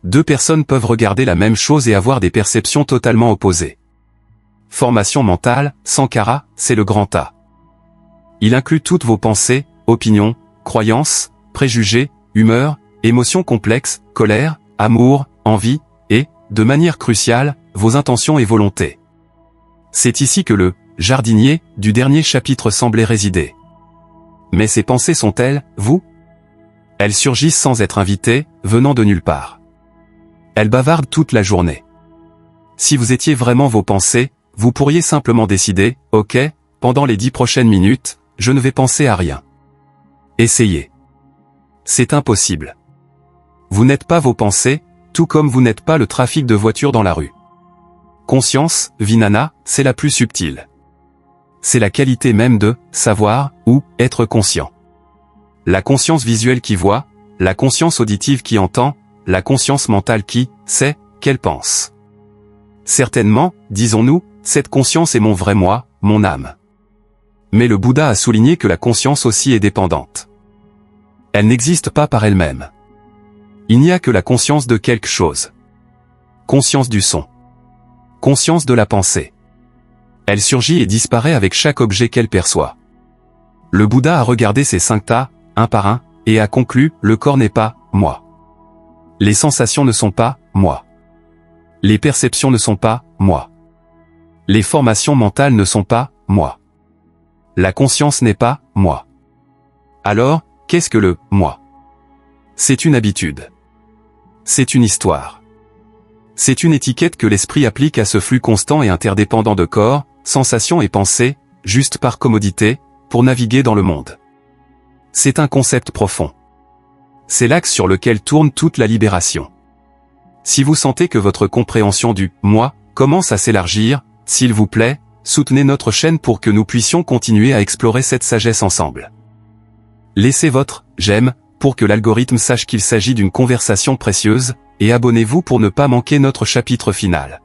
Speaker 1: 2 personnes peuvent regarder la même chose et avoir des perceptions totalement opposées. Formation mentale, Sankara, c'est le grand A. Il inclut toutes vos pensées, opinions, croyances, préjugés, humeurs, émotions complexes, colère, amour, envie, et, de manière cruciale, vos intentions et volontés. C'est ici que le « jardinier » du dernier chapitre semblait résider. Mais ces pensées sont-elles, vous? Elles surgissent sans être invitées, venant de nulle part. Elles bavardent toute la journée. Si vous étiez vraiment vos pensées, vous pourriez simplement décider, « Ok, pendant les 10 prochaines minutes, je ne vais penser à rien. » Essayez. C'est impossible. Vous n'êtes pas vos pensées, tout comme vous n'êtes pas le trafic de voitures dans la rue. Conscience, Vijnana, c'est la plus subtile. C'est la qualité même de « savoir » ou « être conscient ». La conscience visuelle qui voit, la conscience auditive qui entend, la conscience mentale qui sait, qu'elle pense. Certainement, disons-nous, cette conscience est mon vrai moi, mon âme. Mais le Bouddha a souligné que la conscience aussi est dépendante. Elle n'existe pas par elle-même. Il n'y a que la conscience de quelque chose. Conscience du son. Conscience de la pensée. Elle surgit et disparaît avec chaque objet qu'elle perçoit. Le Bouddha a regardé ces 5 tas, un par un, et a conclu, le corps n'est pas « moi ». Les sensations ne sont pas « moi ». Les perceptions ne sont pas « moi ». Les formations mentales ne sont pas « moi ». La conscience n'est pas « moi ». Alors, qu'est-ce que le « moi » ? C'est une habitude. C'est une histoire. C'est une étiquette que l'esprit applique à ce flux constant et interdépendant de corps, sensations et pensées, juste par commodité, pour naviguer dans le monde. C'est un concept profond. C'est l'axe sur lequel tourne toute la libération. Si vous sentez que votre compréhension du « moi » commence à s'élargir, s'il vous plaît, soutenez notre chaîne pour que nous puissions continuer à explorer cette sagesse ensemble. Laissez votre « j'aime » pour que l'algorithme sache qu'il s'agit d'une conversation précieuse, et abonnez-vous pour ne pas manquer notre chapitre final.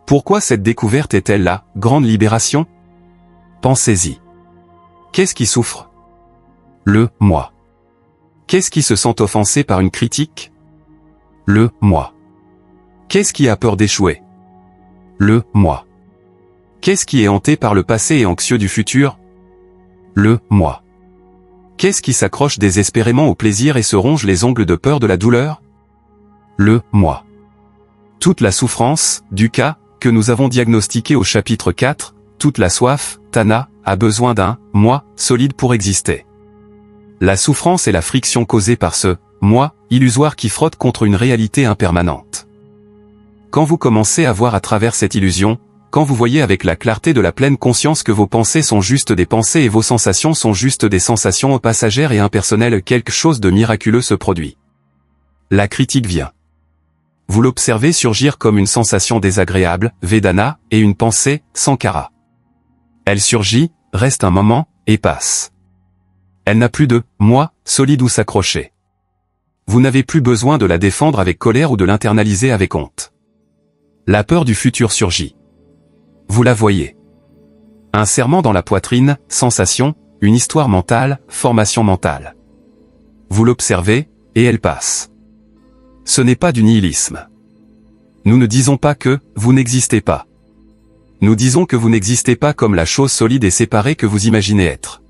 Speaker 1: Pourquoi cette découverte est-elle la grande libération? Pensez-y. Qu'est-ce qui souffre? Le « moi ». Qu'est-ce qui se sent offensé par une critique? Le « moi ». Qu'est-ce qui a peur d'échouer? Le « moi ». Qu'est-ce qui est hanté par le passé et anxieux du futur? Le « moi ». Qu'est-ce qui s'accroche désespérément au plaisir et se ronge les ongles de peur de la douleur? Le « moi ». Toute la souffrance, dukkha, que nous avons diagnostiquée au chapitre 4, toute la soif, tana, a besoin d'un « moi » solide pour exister. La souffrance est la friction causée par ce « moi » illusoire qui frotte contre une réalité impermanente. Quand vous commencez à voir à travers cette illusion, quand vous voyez avec la clarté de la pleine conscience que vos pensées sont juste des pensées et vos sensations sont juste des sensations passagères et impersonnelles, quelque chose de miraculeux se produit. La critique vient. Vous l'observez surgir comme une sensation désagréable, Vedana, et une pensée, Sankara. Elle surgit, reste un moment, et passe. Elle n'a plus de « moi » solide où s'accrocher. Vous n'avez plus besoin de la défendre avec colère ou de l'internaliser avec honte. La peur du futur surgit. Vous la voyez. Un serrement dans la poitrine, sensation, une histoire mentale, formation mentale. Vous l'observez, et elle passe. Ce n'est pas du nihilisme. Nous ne disons pas que vous n'existez pas. Nous disons que vous n'existez pas comme la chose solide et séparée que vous imaginez être.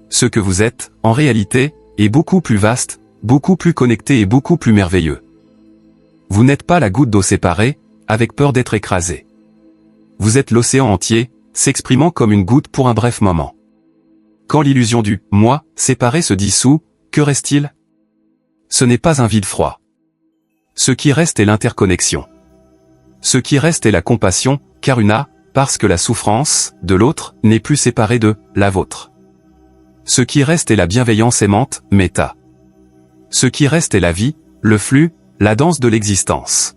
Speaker 1: Ce que vous êtes, en réalité, est beaucoup plus vaste, beaucoup plus connecté et beaucoup plus merveilleux. Vous n'êtes pas la goutte d'eau séparée, avec peur d'être écrasé. Vous êtes l'océan entier, s'exprimant comme une goutte pour un bref moment. Quand l'illusion du « moi » séparé se dissout, que reste-t-il? Ce n'est pas un vide froid. Ce qui reste est l'interconnexion. Ce qui reste est la compassion, karuna, parce que la souffrance, de l'autre, n'est plus séparée de la vôtre. Ce qui reste est la bienveillance aimante, metta. Ce qui reste est la vie, le flux, la danse de l'existence.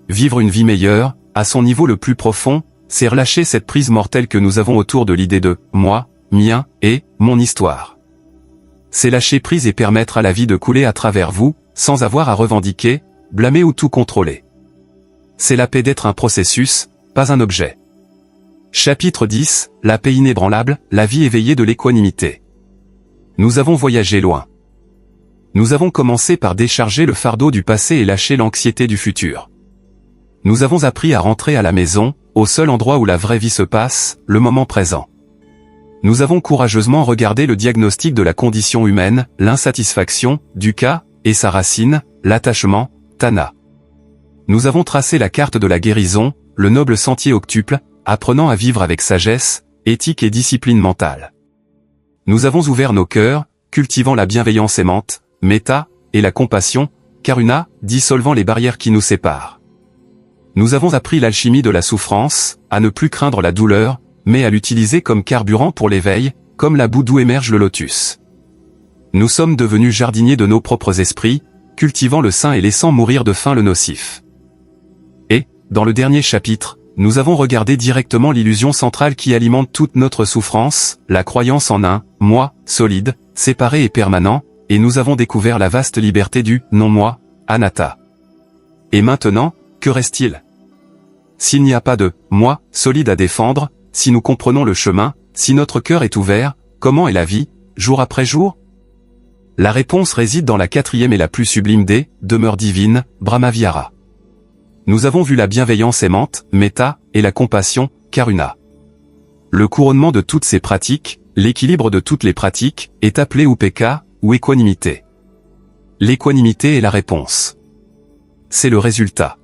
Speaker 1: Vivre une vie meilleure, à son niveau le plus profond, c'est relâcher cette prise mortelle que nous avons autour de l'idée de « moi », « mien » et « mon histoire ». C'est lâcher prise et permettre à la vie de couler à travers vous, sans avoir à revendiquer, blâmer ou tout contrôler. C'est la paix d'être un processus, pas un objet. Chapitre 10, la paix inébranlable, la vie éveillée de l'équanimité. Nous avons voyagé loin. Nous avons commencé par décharger le fardeau du passé et lâcher l'anxiété du futur. Nous avons appris à rentrer à la maison, au seul endroit où la vraie vie se passe, le moment présent. Nous avons courageusement regardé le diagnostic de la condition humaine, l'insatisfaction, dukkha, et sa racine, l'attachement, tanha. Nous avons tracé la carte de la guérison, le noble sentier octuple, apprenant à vivre avec sagesse, éthique et discipline mentale. Nous avons ouvert nos cœurs, cultivant la bienveillance aimante, metta, et la compassion, karuna, dissolvant les barrières qui nous séparent. Nous avons appris l'alchimie de la souffrance, à ne plus craindre la douleur, mais à l'utiliser comme carburant pour l'éveil, comme la boue d'où émerge le lotus. Nous sommes devenus jardiniers de nos propres esprits, cultivant le sain et laissant mourir de faim le nocif. Et, dans le dernier chapitre, nous avons regardé directement l'illusion centrale qui alimente toute notre souffrance, la croyance en un « moi » solide, séparé et permanent, et nous avons découvert la vaste liberté du « non-moi », anatta. Et maintenant, que reste-t-il? S'il n'y a pas de « moi » solide à défendre, si nous comprenons le chemin, si notre cœur est ouvert, comment est la vie, jour après jour? La réponse réside dans la quatrième et la plus sublime des demeures divines, Brahmavihara. Nous avons vu la bienveillance aimante, metta, et la compassion, karuna. Le couronnement de toutes ces pratiques, l'équilibre de toutes les pratiques, est appelé upeka, ou équanimité. L'équanimité est la réponse. C'est le résultat.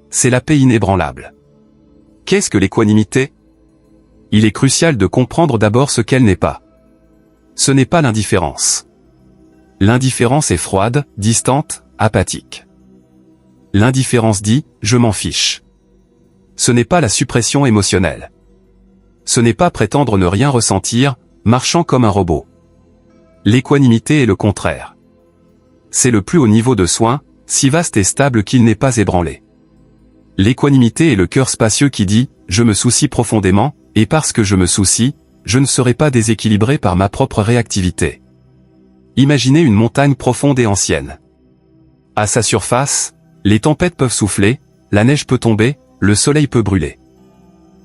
Speaker 1: C'est la paix inébranlable. Qu'est-ce que l'équanimité? Il est crucial de comprendre d'abord ce qu'elle n'est pas. Ce n'est pas l'indifférence. L'indifférence est froide, distante, apathique. L'indifférence dit « je m'en fiche ». Ce n'est pas la suppression émotionnelle. Ce n'est pas prétendre ne rien ressentir, marchant comme un robot. L'équanimité est le contraire. C'est le plus haut niveau de soin, si vaste et stable qu'il n'est pas ébranlé. L'équanimité est le cœur spacieux qui dit « je me soucie profondément », et parce que je me soucie, je ne serai pas déséquilibré par ma propre réactivité. Imaginez une montagne profonde et ancienne. À sa surface, les tempêtes peuvent souffler, la neige peut tomber, le soleil peut brûler.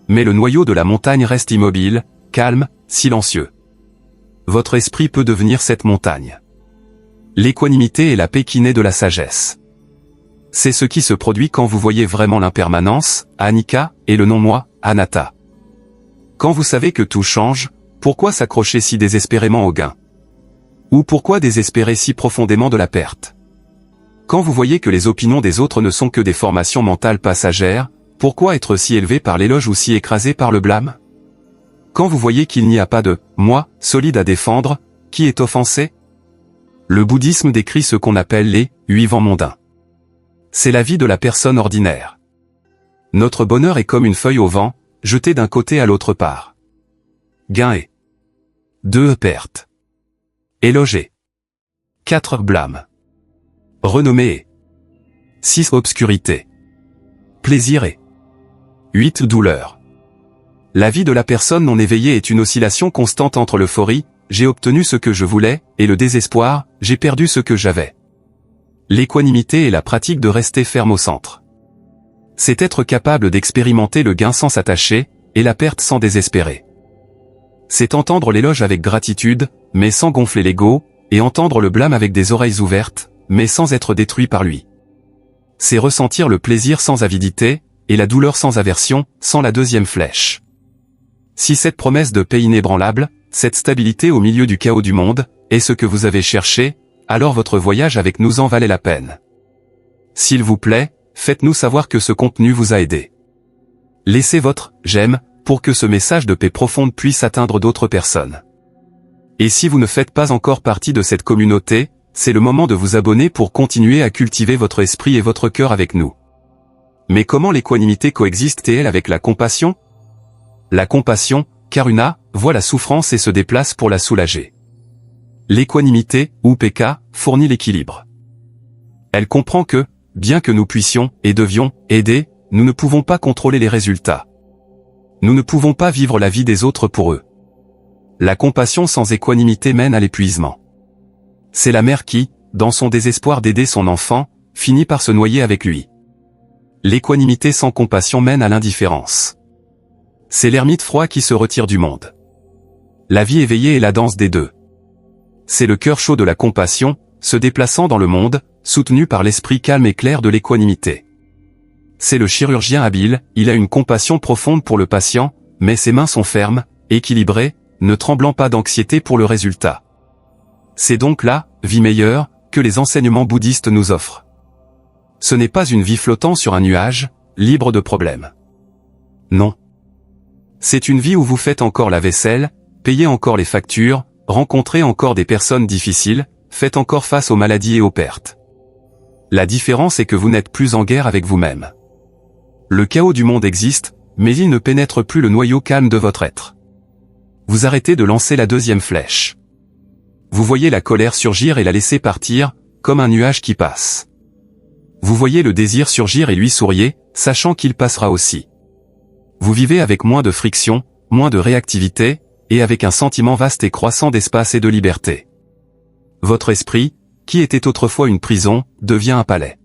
Speaker 1: Mais le noyau de la montagne reste immobile, calme, silencieux. Votre esprit peut devenir cette montagne. L'équanimité est la paix qui naît de la sagesse. C'est ce qui se produit quand vous voyez vraiment l'impermanence, anicca, et le non-moi, anatta. Quand vous savez que tout change, pourquoi s'accrocher si désespérément au gain? Ou pourquoi désespérer si profondément de la perte? Quand vous voyez que les opinions des autres ne sont que des formations mentales passagères, pourquoi être si élevé par l'éloge ou si écrasé par le blâme? Quand vous voyez qu'il n'y a pas de « moi » solide à défendre, qui est offensé? Le bouddhisme décrit ce qu'on appelle les « huit vents mondains ». C'est la vie de la personne ordinaire. Notre bonheur est comme une feuille au vent, jetée d'un côté à l'autre part. Gain et 2 perte. Éloger. 4 blâme. Renommée et 6 obscurité. Plaisir et 8 douleur. La vie de la personne non éveillée est une oscillation constante entre l'euphorie, j'ai obtenu ce que je voulais, et le désespoir, j'ai perdu ce que j'avais. L'équanimité est la pratique de rester ferme au centre. C'est être capable d'expérimenter le gain sans s'attacher, et la perte sans désespérer. C'est entendre l'éloge avec gratitude, mais sans gonfler l'ego, et entendre le blâme avec des oreilles ouvertes, mais sans être détruit par lui. C'est ressentir le plaisir sans avidité, et la douleur sans aversion, sans la deuxième flèche. Si cette promesse de paix inébranlable, cette stabilité au milieu du chaos du monde, est ce que vous avez cherché, alors votre voyage avec nous en valait la peine. S'il vous plaît, faites-nous savoir que ce contenu vous a aidé. Laissez votre « j'aime » pour que ce message de paix profonde puisse atteindre d'autres personnes. Et si vous ne faites pas encore partie de cette communauté, c'est le moment de vous abonner pour continuer à cultiver votre esprit et votre cœur avec nous. Mais comment l'équanimité coexiste-t-elle avec la compassion? La compassion, Karuna, voit la souffrance et se déplace pour la soulager. L'équanimité, ou PK, fournit l'équilibre. Elle comprend que, bien que nous puissions, et devions, aider, nous ne pouvons pas contrôler les résultats. Nous ne pouvons pas vivre la vie des autres pour eux. La compassion sans équanimité mène à l'épuisement. C'est la mère qui, dans son désespoir d'aider son enfant, finit par se noyer avec lui. L'équanimité sans compassion mène à l'indifférence. C'est l'ermite froid qui se retire du monde. La vie éveillée est la danse des deux. C'est le cœur chaud de la compassion, se déplaçant dans le monde, soutenu par l'esprit calme et clair de l'équanimité. C'est le chirurgien habile, il a une compassion profonde pour le patient, mais ses mains sont fermes, équilibrées, ne tremblant pas d'anxiété pour le résultat. C'est donc la vie meilleure que les enseignements bouddhistes nous offrent. Ce n'est pas une vie flottant sur un nuage, libre de problèmes. Non. C'est une vie où vous faites encore la vaisselle, payez encore les factures, rencontrez encore des personnes difficiles, faites encore face aux maladies et aux pertes. La différence est que vous n'êtes plus en guerre avec vous-même. Le chaos du monde existe, mais il ne pénètre plus le noyau calme de votre être. Vous arrêtez de lancer la deuxième flèche. Vous voyez la colère surgir et la laisser partir, comme un nuage qui passe. Vous voyez le désir surgir et lui souriez, sachant qu'il passera aussi. Vous vivez avec moins de friction, moins de réactivité, et avec un sentiment vaste et croissant d'espace et de liberté. Votre esprit, qui était autrefois une prison, devient un palais.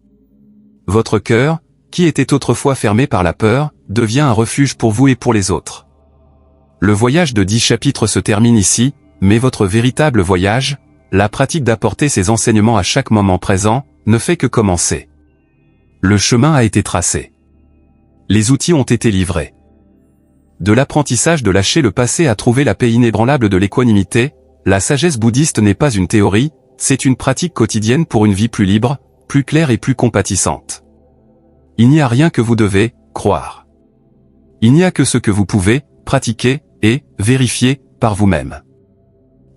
Speaker 1: Votre cœur, qui était autrefois fermé par la peur, devient un refuge pour vous et pour les autres. Le voyage de 10 chapitres se termine ici, mais votre véritable voyage, la pratique d'apporter ces enseignements à chaque moment présent, ne fait que commencer. Le chemin a été tracé. Les outils ont été livrés. De l'apprentissage de lâcher le passé à trouver la paix inébranlable de l'équanimité, la sagesse bouddhiste n'est pas une théorie, c'est une pratique quotidienne pour une vie plus libre, plus claire et plus compatissante. Il n'y a rien que vous devez croire. Il n'y a que ce que vous pouvez pratiquer et vérifier par vous-même.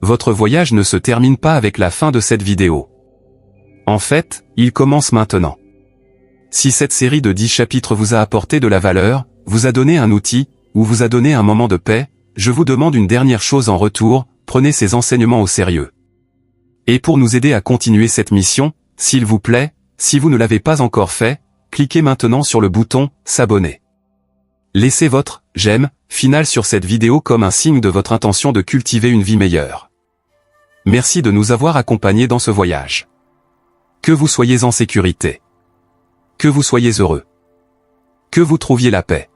Speaker 1: Votre voyage ne se termine pas avec la fin de cette vidéo. En fait, il commence maintenant. Si cette série de 10 chapitres vous a apporté de la valeur, vous a donné un outil, ou vous a donné un moment de paix, je vous demande une dernière chose en retour, prenez ces enseignements au sérieux. Et pour nous aider à continuer cette mission, s'il vous plaît, si vous ne l'avez pas encore fait, cliquez maintenant sur le bouton « S'abonner ». Laissez votre « j'aime » final sur cette vidéo comme un signe de votre intention de cultiver une vie meilleure. Merci de nous avoir accompagnés dans ce voyage. Que vous soyez en sécurité. Que vous soyez heureux. Que vous trouviez la paix.